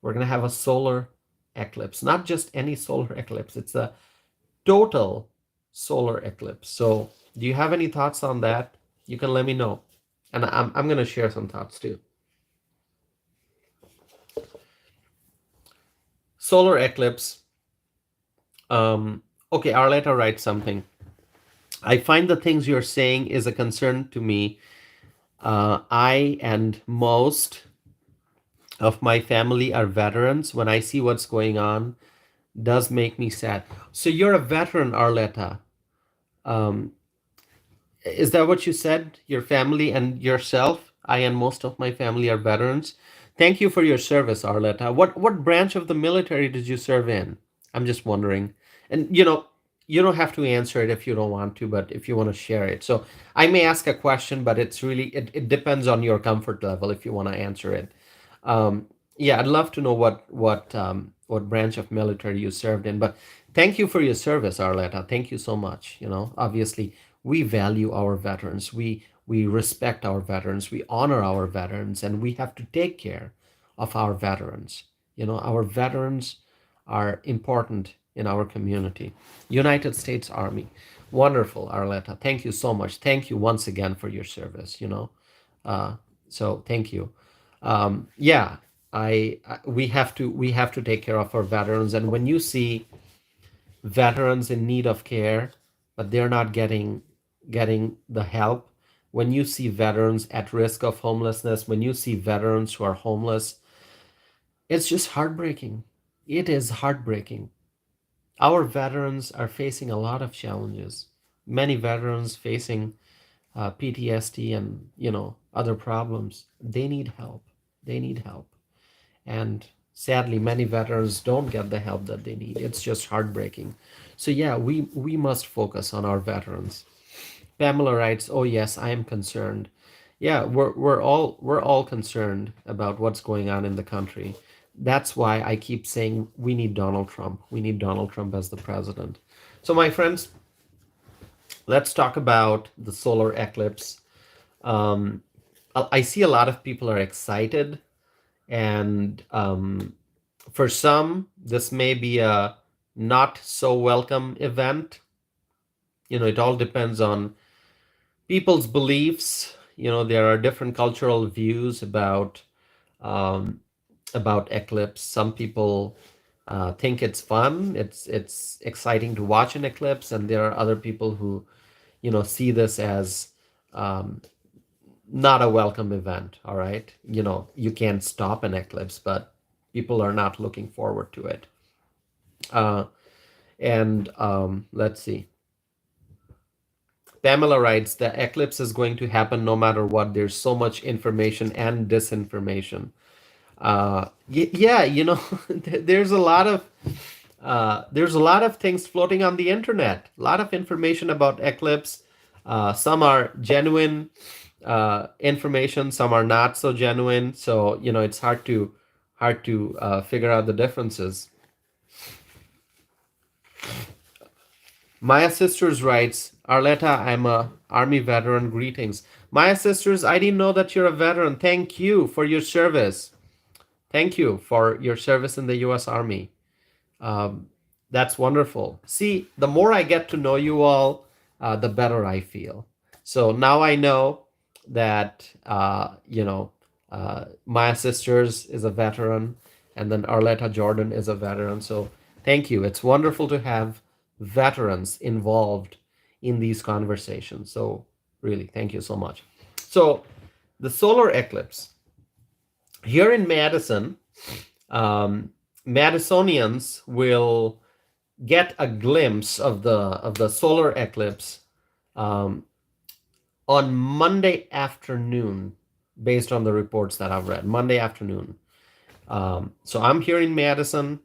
we're going to have a solar eclipse, not just any solar eclipse. It's a total solar eclipse. So, do you have any thoughts on that? You can let me know. And I'm going to share some thoughts too. Solar eclipse. Okay, Arletta writes something. I find the things you're saying is a concern to me. I and most of my family are veterans. When I see what's going on, does make me sad. So you're a veteran, Arletta. Um, is that what you said? Your family and yourself? I and most of my family are veterans. Thank you for your service, Arletta. What branch of the military did you serve in? I'm just wondering. And you don't have to answer it if you don't want to, but if you want to share it. So I may ask a question, but it depends on your comfort level if you want to answer it. Um, yeah, I'd love to know what branch of military you served in. But thank you for your service, Arletta. Thank you so much. Obviously we value our veterans. We respect our veterans. We honor our veterans, and we have to take care of our veterans. Our veterans are important in our community. United States Army. Wonderful, Arletta. Thank you so much. Thank you once again for your service. Uh, so thank you. Yeah, we have to take care of our veterans, and when you see veterans in need of care, but they're not getting the help, when you see veterans at risk of homelessness, when you see veterans who are homeless, it's just heartbreaking. It is heartbreaking. Our veterans are facing a lot of challenges. Many veterans facing PTSD and other problems. They need help. They need help. And sadly, many veterans don't get the help that they need. It's just heartbreaking. So yeah, we must focus on our veterans. Pamela writes, "Oh yes, I am concerned." Yeah, we're all concerned about what's going on in the country. That's why I keep saying we need Donald Trump. We need Donald Trump as the president. So my friends, let's talk about the solar eclipse. Um, I see a lot of people are excited, and for some, this may be a not so welcome event. It all depends on people's beliefs. There are different cultural views um, about eclipse. Some people think it's fun. It's exciting to watch an eclipse, and there are other people who see this as um, not a welcome event. All right, you can't stop an eclipse, but people are not looking forward to it. Uh, and let's see. Pamela writes, the eclipse is going to happen no matter what. There's so much information and disinformation. Yeah, there's a lot of things floating on the internet. A lot of information about eclipse. Some are genuine information, some are not so genuine. So it's hard to figure out the differences. Maya Sisters writes, Arletta, I'm a Army veteran. Greetings. Maya Sisters, I didn't know that you're a veteran. Thank you for your service. Thank you for your service in the U.S. Army. Um, that's wonderful. See, the more I get to know you all, the better I feel. So now I know that, Maya Sisters is a veteran, and then Arletta Jordan is a veteran. So thank you. It's wonderful to have veterans involved in these conversations. So really, thank you so much. So the solar eclipse here in Madison, Madisonians will get a glimpse of the solar eclipse um, on Monday afternoon, based on the reports that I've read. Monday afternoon. So I'm here in Madison.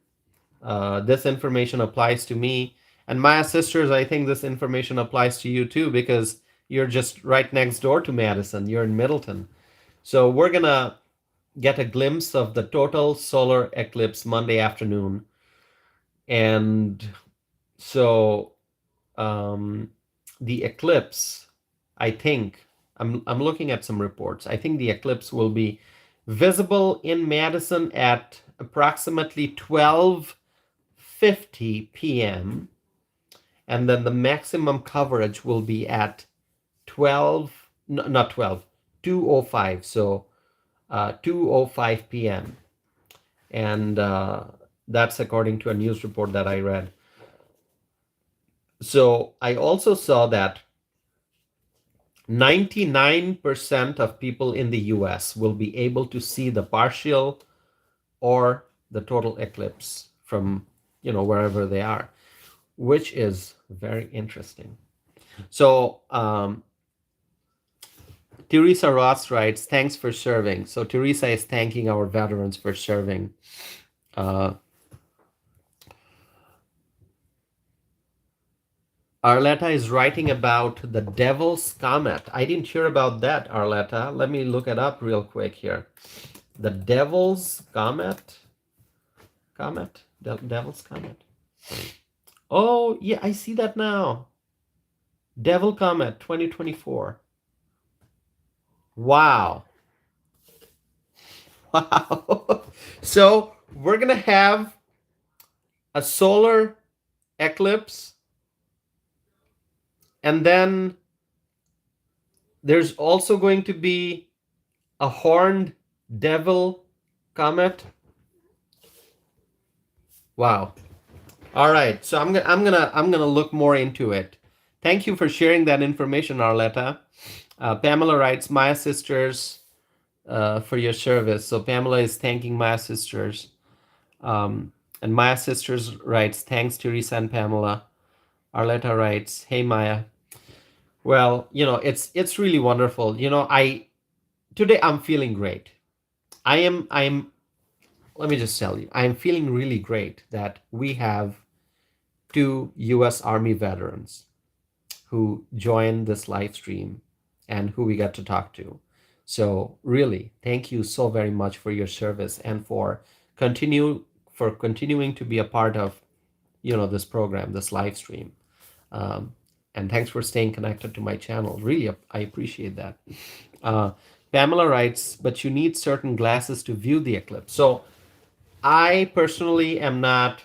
This information applies to me. And Maya Sisters, I think this information applies to you too, because you're just right next door to Madison. You're in Middleton. So we're going to get a glimpse of the total solar eclipse Monday afternoon. And so the eclipse, I think, I'm looking at some reports. I think the eclipse will be visible in Madison at approximately 12:50 p.m. and then the maximum coverage will be at 12 not 12, 2:05. So 2:05 p.m. And that's according to a news report that I read. So I also saw that 99% of people in the US will be able to see the partial or the total eclipse from, wherever they are, which is very interesting. So Teresa Ross writes, thanks for serving. So Teresa is thanking our veterans for serving. Arletta is writing about the Devil's Comet. I didn't hear about that, Arletta. Let me look it up real quick here. The Devil's Comet? Devil's Comet. Oh, yeah, I see that now. Devil Comet 2024. Wow. Wow. So we're going to have a solar eclipse, and then there's also going to be a horned devil comet. Wow. All right. So I'm gonna look more into it. Thank you for sharing that information, Arletta. Pamela writes, Maya Sisters, for your service. So Pamela is thanking Maya Sisters. And Maya Sisters writes, thanks, Teresa and Pamela. Arletta writes, hey, Maya. Well, it's really wonderful. Today I'm feeling great. I'm let me just tell you, I'm feeling really great that we have 2 US Army veterans who joined this live stream and who we got to talk to. So really, thank you so very much for your service and for continuing to be a part of this program, this live stream. And thanks for staying connected to my channel. Really, I appreciate that. Pamela writes, but you need certain glasses to view the eclipse. So I personally am not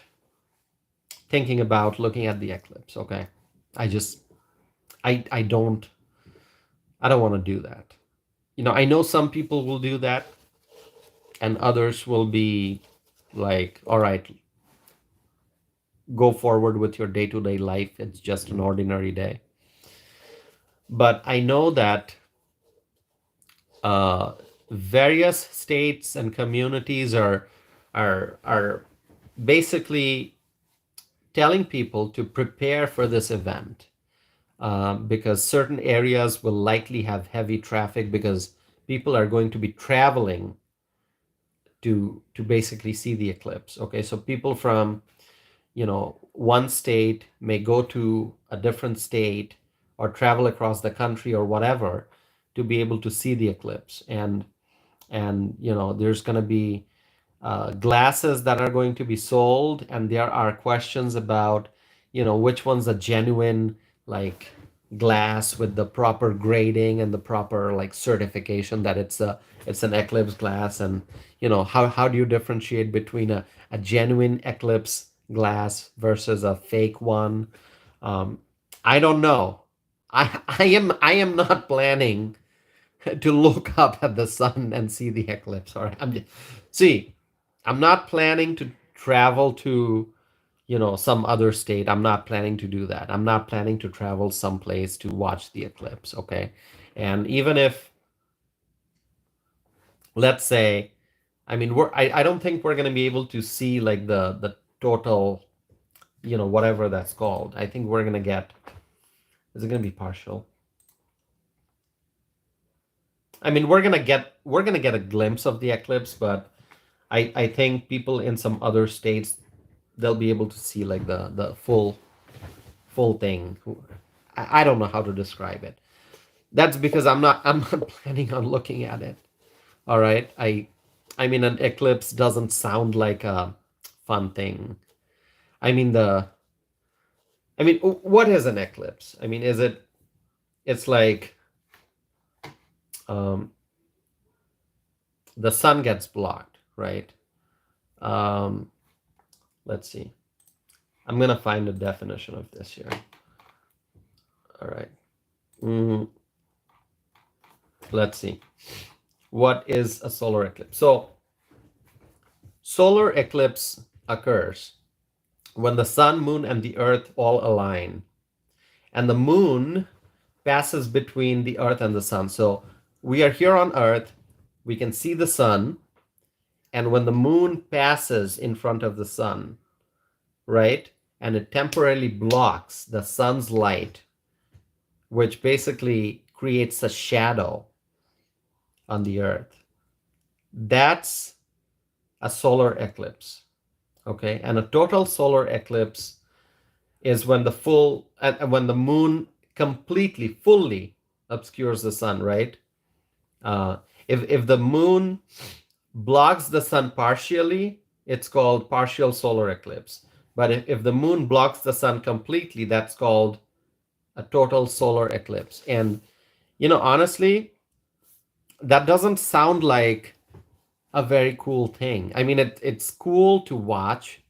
thinking about looking at the eclipse. Okay. I don't want to do that. I know some people will do that and others will be like, all right, go forward with your day-to-day life. It's just an ordinary day. But I know that various states and communities are basically telling people to prepare for this event, because certain areas will likely have heavy traffic because people are going to be traveling to basically see the eclipse. Okay, so people from one state may go to a different state or travel across the country or whatever to be able to see the eclipse. And there's going to be glasses that are going to be sold, and there are questions about which one's a genuine like glass with the proper grading and the proper like certification that it's an eclipse glass. And how do you differentiate between a genuine eclipse glass versus a fake one? I don't know. I am not planning to look up at the sun and see the eclipse. All right. I'm not planning to travel to, some other state. I'm not planning to do that. I'm not planning to travel someplace to watch the eclipse. Okay. And even if, let's say, I don't think we're going to be able to see like the total, whatever that's called. I think we're going to get, is it going to be partial? We're going to get a glimpse of the eclipse, but I think people in some other states, they'll be able to see like the full thing. I don't know how to describe it. That's because I'm not planning on looking at it. All right. An eclipse doesn't sound like a fun thing. What is an eclipse? It's like the sun gets blocked, right? Let's see. I'm going to find a definition of this here. All right. Let's see. What is a solar eclipse? So, solar eclipse occurs when the sun, moon, and the earth all align, and the moon passes between the earth and the sun. So, we are here on earth, we can see the sun, and when the moon passes in front of the sun, right, and it temporarily blocks the sun's light, which basically creates a shadow on the earth, that's a solar eclipse. Okay, and a total solar eclipse is when the when the moon completely, fully obscures the sun, right? If the moon blocks the sun partially, it's called partial solar eclipse. But if the moon blocks the sun completely, that's called a total solar eclipse. And honestly, that doesn't sound like a very cool thing. I mean, it's cool to watch.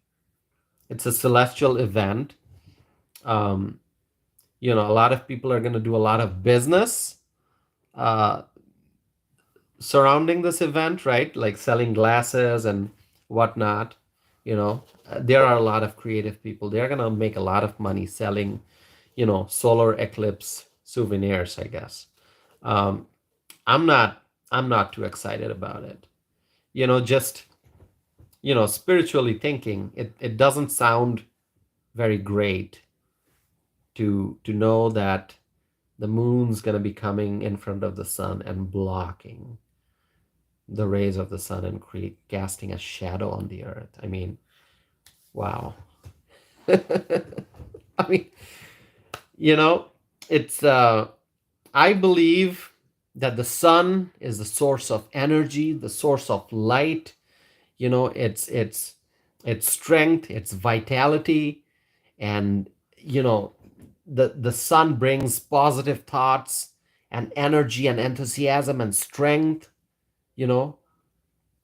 It's a celestial event. A lot of people are going to do a lot of business surrounding this event, right? Like selling glasses and whatnot. There are a lot of creative people. They're going to make a lot of money selling, solar eclipse souvenirs, I guess. I'm not too excited about it. Just spiritually thinking, it doesn't sound very great to know that the moon's going to be coming in front of the sun and blocking the rays of the sun and casting a shadow on the earth. I mean, wow. I mean, it's I believe that the sun is the source of energy, the source of light, it's strength, it's vitality, and the sun brings positive thoughts and energy and enthusiasm and strength,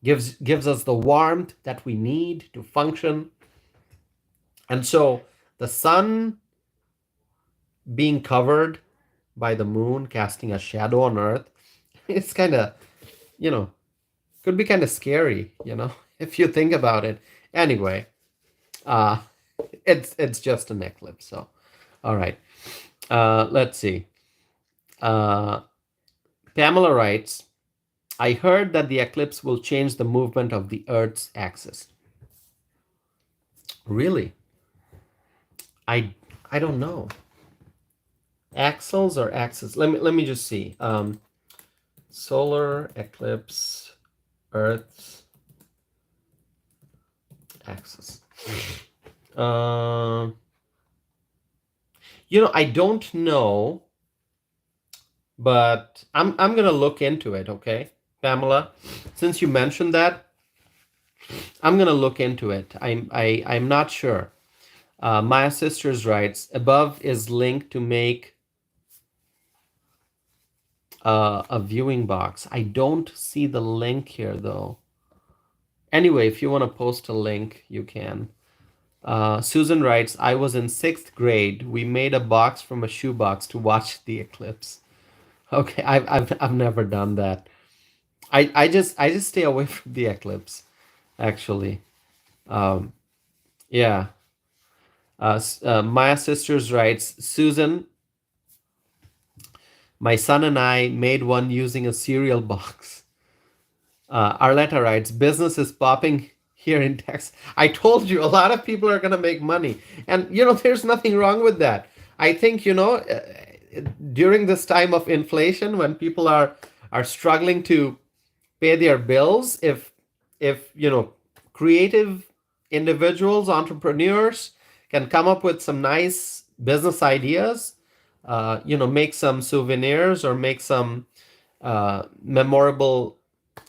gives us the warmth that we need to function. And so the sun being covered by the moon, casting a shadow on earth, it's kind of, could be kind of scary, if you think about it. Anyway, it's just an eclipse. So, all right. Let's see. Pamela writes, I heard that the eclipse will change the movement of the Earth's axis. Really? I don't know. Axles or axis? Let me just see. Solar eclipse, Earth's axis. I don't know, but I'm gonna look into it. Okay, Pamela, since you mentioned that, I'm gonna look into it. I'm not sure. Maya Sisters writes, above is linked to make a viewing box. I don't see the link here though. Anyway, if you want to post a link, you can. Susan writes, I was in 6th grade. We made a box from a shoebox to watch the eclipse. Okay, I've never done that. I just stay away from the eclipse, actually. Yeah. Maya Sisters writes, Susan, my son and I made one using a cereal box. Arletta writes, business is popping here in Texas. I told you, a lot of people are going to make money. And, there's nothing wrong with that. I think, during this time of inflation, when people are struggling to pay their bills, if creative individuals, entrepreneurs can come up with some nice business ideas, make some souvenirs or make some memorable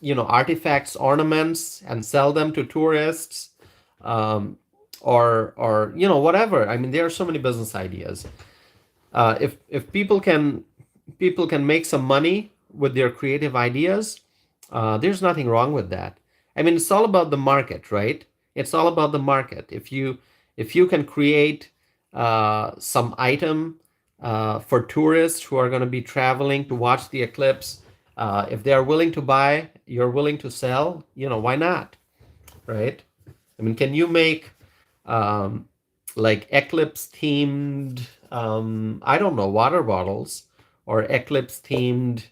artifacts, ornaments, and sell them to tourists, or whatever. I mean, there are so many business ideas. If people can make some money with their creative ideas, there's nothing wrong with that. I mean, it's all about the market, right? It's all about the market. If you can create some item for tourists who are going to be traveling to watch the eclipse, If they are willing to buy, you're willing to sell, why not, right? I mean, can you make um, like eclipse themed, I don't know, water bottles or eclipse themed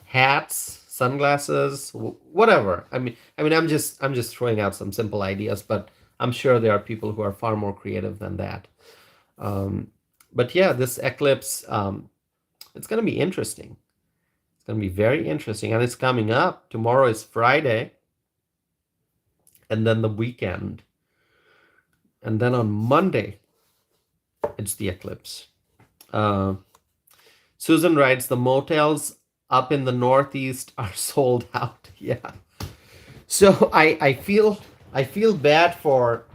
hats, sunglasses, whatever. I mean, I'm just throwing out some simple ideas, but I'm sure there are people who are far more creative than that. Um, but yeah, this eclipse, it's going to be interesting. It's going to be very interesting, and it's coming up. Tomorrow is Friday, and then the weekend, and then on Monday it's the eclipse. Uh, Susan writes, the motels up in the Northeast are sold out. Yeah. So I feel bad for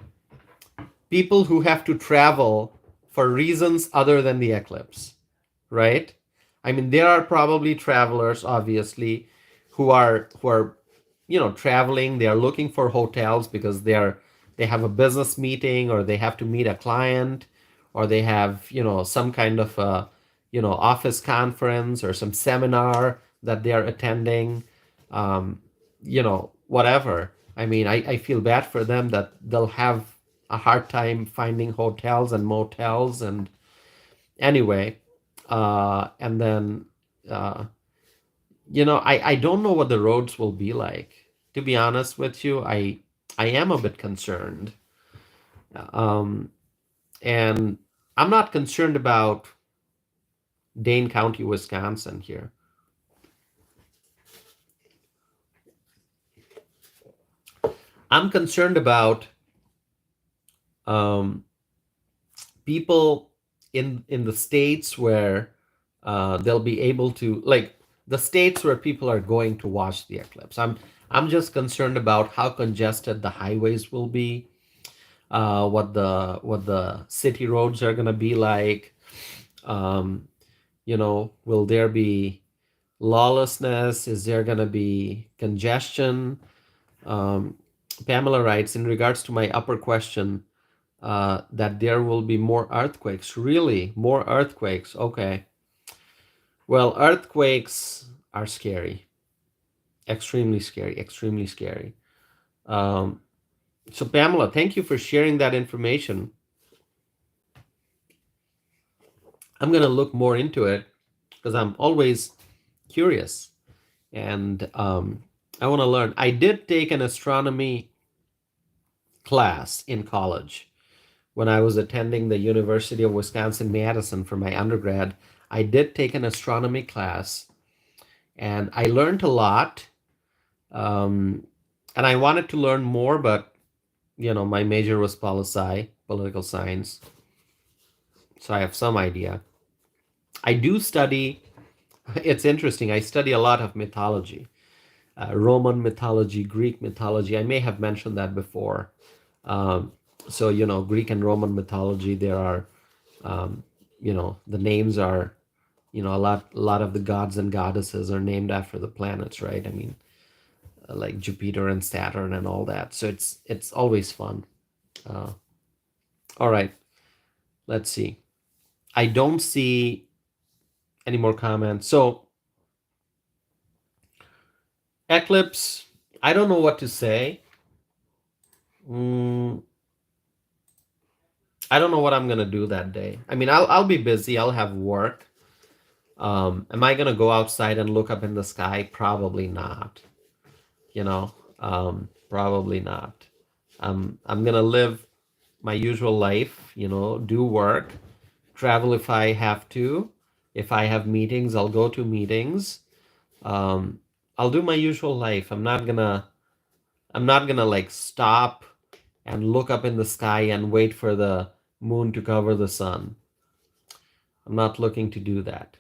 people who have to travel for reasons other than the eclipse, right? I mean, there are probably travelers, obviously, who are traveling. They are looking for hotels because they have a business meeting, or they have to meet a client, or they have some kind of a office conference or some seminar that they are attending, whatever. I mean, I feel bad for them that they'll have a hard time finding hotels and motels. And anyway, and then uh, I don't know what the roads will be like. To be honest with you, I am a bit concerned. Um, and I'm not concerned about Dane County, Wisconsin here. I'm concerned about um, people in the states where they'll be able to, like, the states where people are going to watch the eclipse. I'm just concerned about how congested the highways will be, what the city roads are gonna be like. Um, will there be lawlessness? Is there gonna be congestion? Um, Pamela writes, in regards to my upper question, that there will be more earthquakes. Really? More earthquakes? Okay. Well, earthquakes are scary. Extremely scary. Extremely scary. Um, so, Pamela, thank you for sharing that information. I'm going to look more into it because I'm always curious, and I want to learn. I did take an astronomy class in college when I was attending the University of Wisconsin-Madison for my undergrad. I did take an astronomy class, and I learned a lot. Um, and I wanted to learn more, but my major was poli-sci, political science, so I have some idea. I do study. It's interesting. I study a lot of mythology, Roman mythology, Greek mythology. I may have mentioned that before. Um, so Greek and Roman mythology, there are, the names are, a lot of the gods and goddesses are named after the planets, right? I mean, like Jupiter and Saturn and all that. So it's always fun. Uh, all right, let's see. I don't see any more comments. So eclipse, I don't know what to say. I don't know what I'm gonna do that day. I mean, I'll be busy. I'll have work. Am I gonna go outside and look up in the sky? Probably not. Probably not. I'm gonna live my usual life. Do work, travel if I have to. If I have meetings, I'll go to meetings. Um, I'll do my usual life. I'm not gonna like stop and look up in the sky and wait for the moon to cover the sun. I'm not looking to do that.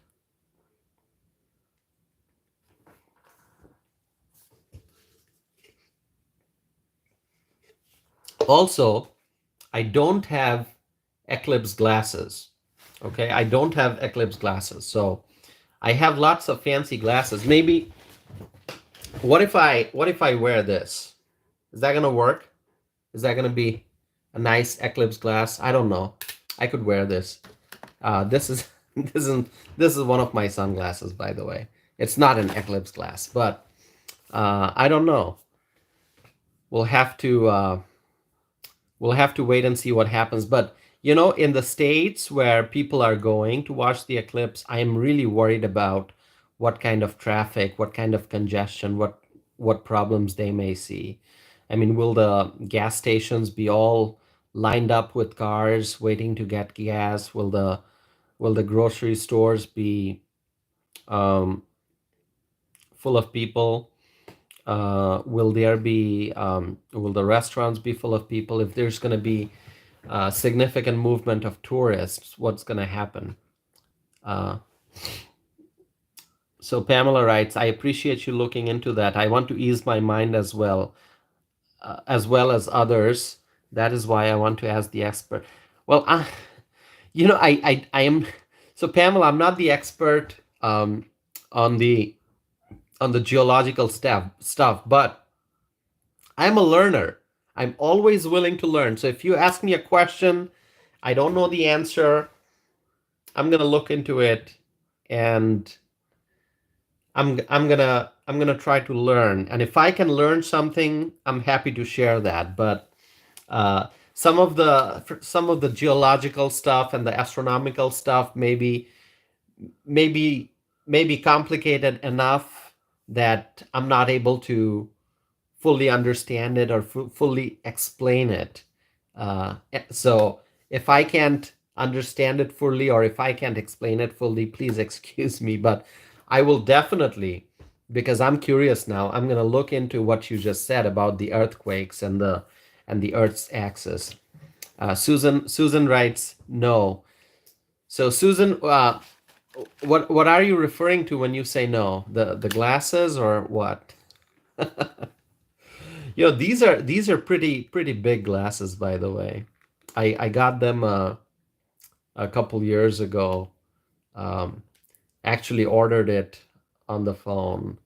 Also, I don't have eclipse glasses. Okay, I don't have eclipse glasses. So I have lots of fancy glasses. Maybe what if I wear this? Is that gonna work? Is that gonna be a nice eclipse glass? I don't know. I could wear this. This is this is one of my sunglasses, by the way. It's not an eclipse glass, but I don't know. We'll have to wait and see what happens. But in the states where people are going to watch the eclipse, I am really worried about what kind of traffic, what kind of congestion, what problems they may see. I mean, will the gas stations be all lined up with cars waiting to get gas? Will the grocery stores be um, full of people? Will the restaurants be full of people? If there's going to be significant movement of tourists, what's going to happen? Uh, so Pamela writes, I appreciate you looking into that. I want to ease my mind as well as others. That is why I want to ask the expert. Well, I am. So Pamela, I'm not the expert on the geological stuff, but I'm a learner. I'm always willing to learn. So if you ask me a question, I don't know the answer, I'm gonna look into it, and I'm gonna try to learn. And if I can learn something, I'm happy to share that. But some of the geological stuff and the astronomical stuff maybe maybe complicated enough that I'm not able to fully understand it or fully explain it. So if I can't understand it fully or if I can't explain it fully, please excuse me. But I will definitely, because I'm curious now, I'm going to look into what you just said about the earthquakes and the Earth's axis. Susan writes no. So Susan, what are you referring to when you say no? The glasses or what? These are pretty big glasses, by the way. I got them a couple years ago. Um, Actually ordered it on the phone.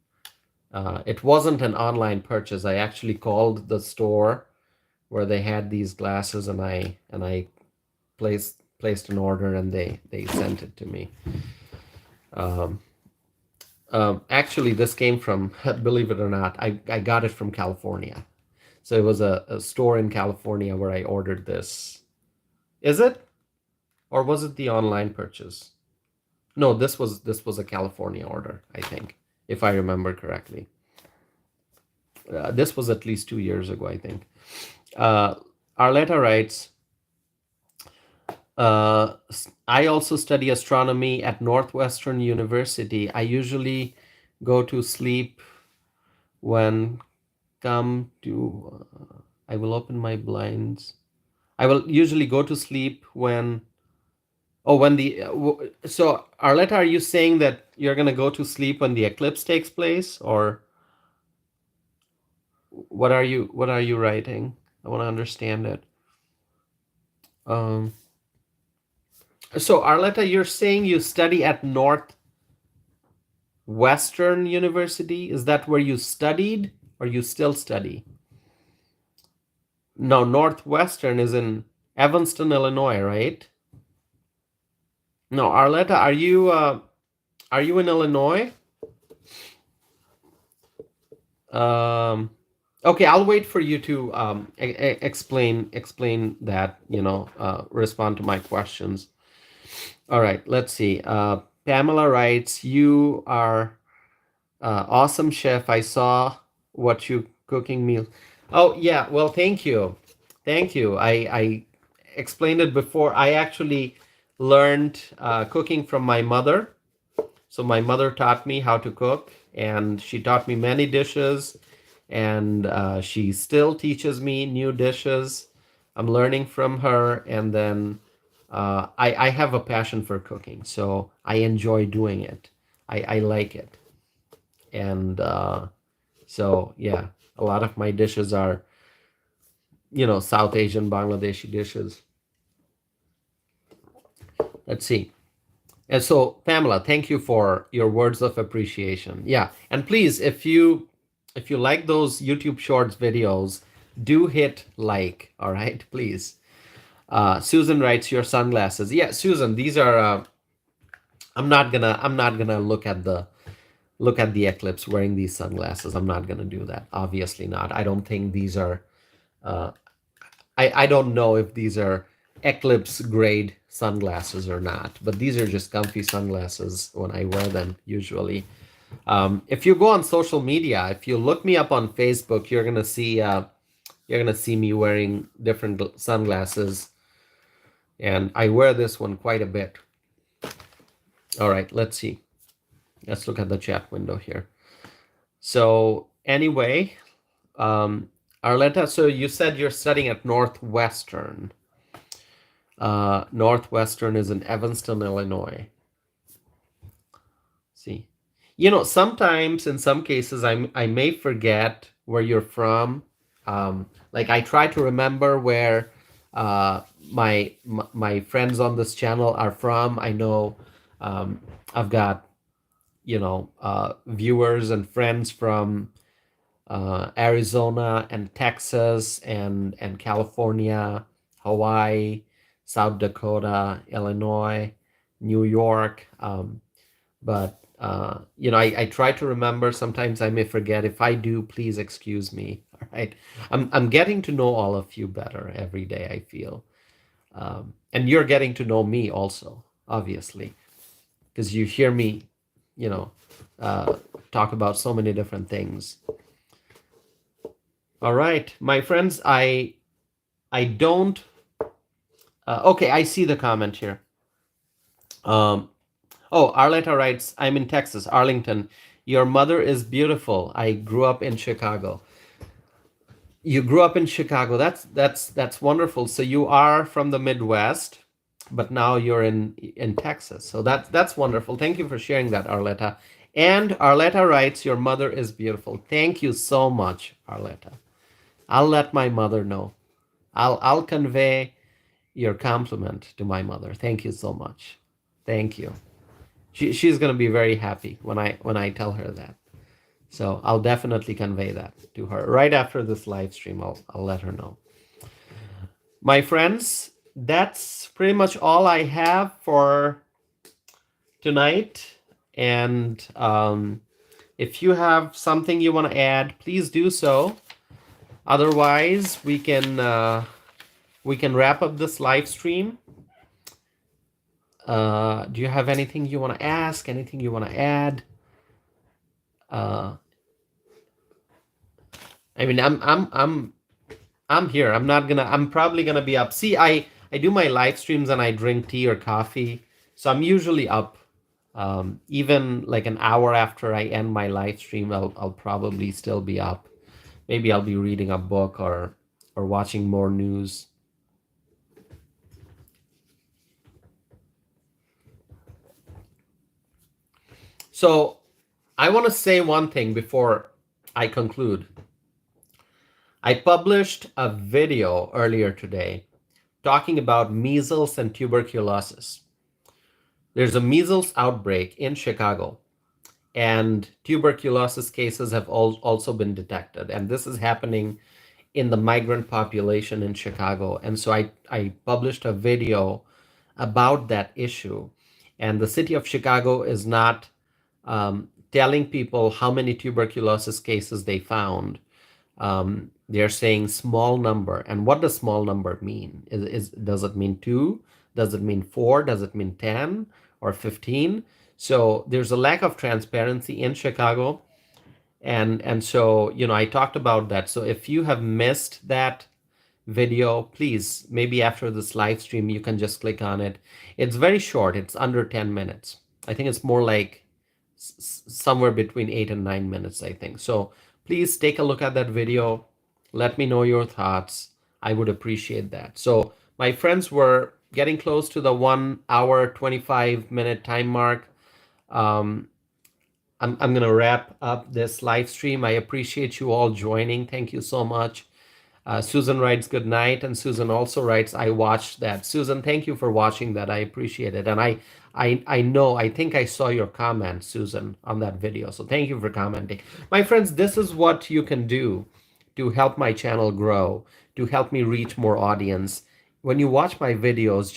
It wasn't an online purchase. I actually called the store where they had these glasses, and I placed an order, and they sent it to me. Um, Actually, this came from, believe it or not, I got it from California. So it was a store in California where I ordered this. Is it? Or was it the online purchase? No, this was a California order, I think, if I remember correctly. This was at least 2 years ago, I think. Arletta writes, I also study astronomy at Northwestern University. I usually go to sleep when I will open my blinds. I will usually go to sleep when. Oh, so Arletta, are you saying that you're gonna go to sleep when the eclipse takes place, or what are you writing? I want to understand it. Um, so Arletta, you're saying you study at Northwestern University? Is that where you studied, or you still study? No, Northwestern is in Evanston, Illinois, right? No, Arletta, are you in Illinois? Okay, I'll wait for you to explain that, respond to my questions. All right, let's see. Pamela writes, you are awesome chef. I saw what you cooking meal. Oh yeah, well, thank you. Thank you. I explained it before. I actually learned cooking from my mother. So my mother taught me how to cook, and she taught me many dishes, and she still teaches me new dishes. I'm learning from her, and then I have a passion for cooking, so I enjoy doing it. I like it, and so yeah, a lot of my dishes are South Asian, Bangladeshi dishes. Let's see. And so, Pamela, thank you for your words of appreciation. Yeah, and please, if you like those YouTube Shorts videos, do hit like. All right, please. Susan writes, your sunglasses. Yeah, Susan, these are. I'm not gonna look at look at the eclipse wearing these sunglasses. I'm not going to do that. Obviously not. I don't think these are, uh, I don't know if these are eclipse grade sunglasses or not, but these are just comfy sunglasses when I wear them usually. If you go on social media, if you look me up on Facebook, you're gonna see me wearing different sunglasses, and I wear this one quite a bit. All right, let's see. Let's look at the chat window here. So anyway, Arletta, so you said you're studying at Northwestern. Northwestern is in Evanston, Illinois. See, sometimes in some cases I may forget where you're from. Like I try to remember where my friends on this channel are from. I know I've got viewers and friends from Arizona and Texas and California, Hawaii, South Dakota, Illinois, New York. But I try to remember. Sometimes I may forget. If I do, please excuse me. All right. I'm getting to know all of you better every day, I feel. And you're getting to know me also, obviously, because you hear me, talk about so many different things. All right, my friends, I don't. Okay, I see the comment here. Oh, Arletta writes, I'm in Texas, Arlington. Your mother is beautiful. I grew up in Chicago. You grew up in Chicago. That's wonderful. So you are from the Midwest, but now you're in Texas. So that's wonderful. Thank you for sharing that, Arletta. And Arletta writes, your mother is beautiful. Thank you so much, Arletta. I'll let my mother know. I'll convey your compliment to my mother. Thank you so much. Thank you. She's going to be very happy when I tell her that. So I'll definitely convey that to her right after this live stream. I'll let her know. My friends, that's pretty much all I have for tonight. And if you have something you want to add, please do so. Otherwise, we can wrap up this live stream. Do you have anything you want to ask? Anything you want to add? I mean, I'm here. I'm probably gonna be up. See, I do my live streams and I drink tea or coffee, so I'm usually up. Even like an hour after I end my live stream, I'll probably still be up. Maybe I'll be reading a book or watching more news. So I want to say one thing before I conclude. I published a video earlier today talking about measles and tuberculosis. There's a measles outbreak in Chicago, and tuberculosis cases have also been detected. And this is happening in the migrant population in Chicago. And so I published a video about that issue. And the city of Chicago is not telling people how many tuberculosis cases they found. They're saying small number. And what does small number mean? Does it mean 2? Does it mean 4? Does it mean 10 or 15? So there's a lack of transparency in Chicago. And so, I talked about that. So if you have missed that video, please, maybe after this live stream, you can just click on it. It's very short. It's under 10 minutes. I think it's more like somewhere between 8 and 9 minutes, I think. So please take a look at that video. Let me know your thoughts. I would appreciate that. So my friends, were getting close to the 1 hour, 25-minute time mark. I'm going to wrap up this live stream. I appreciate you all joining. Thank you so much. Susan writes good night, and Susan also writes, I watched that. Susan, thank you for watching that. I appreciate it. And I think I saw your comment, Susan, on that video. So thank you for commenting. My friends, this is what you can do to help my channel grow, to help me reach more audience. When you watch my videos,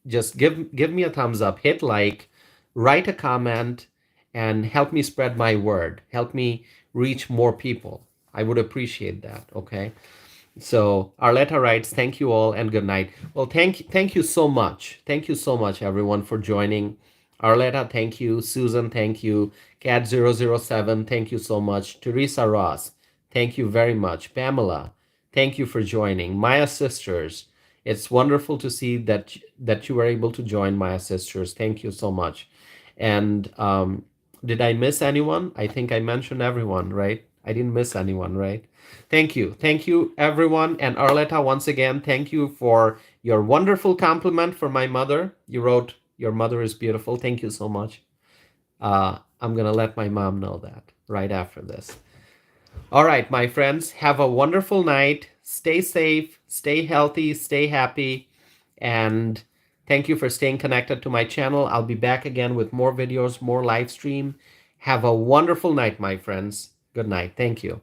just give me a thumbs up, hit like, write a comment, and help me spread my word. Help me reach more people. I would appreciate that. Okay. So Arletta writes, thank you all and good night. Well, thank you so much. Thank you so much, everyone, for joining. Arletta, thank you. Susan, thank you. Cat007, thank you so much. Teresa Ross, thank you very much. Pamela, thank you for joining. Maya Sisters, it's wonderful to see that you were able to join Maya Sisters. Thank you so much. And did I miss anyone? I think I mentioned everyone, right? I didn't miss anyone, right? Thank you. Thank you, everyone. And Arletta, once again, thank you for your wonderful compliment for my mother. You wrote, your mother is beautiful. Thank you so much. I'm going to let my mom know that right after this. All right, my friends, have a wonderful night. Stay safe, stay healthy, stay happy. And thank you for staying connected to my channel. I'll be back again with more videos, more live stream. Have a wonderful night, my friends. Good night. Thank you.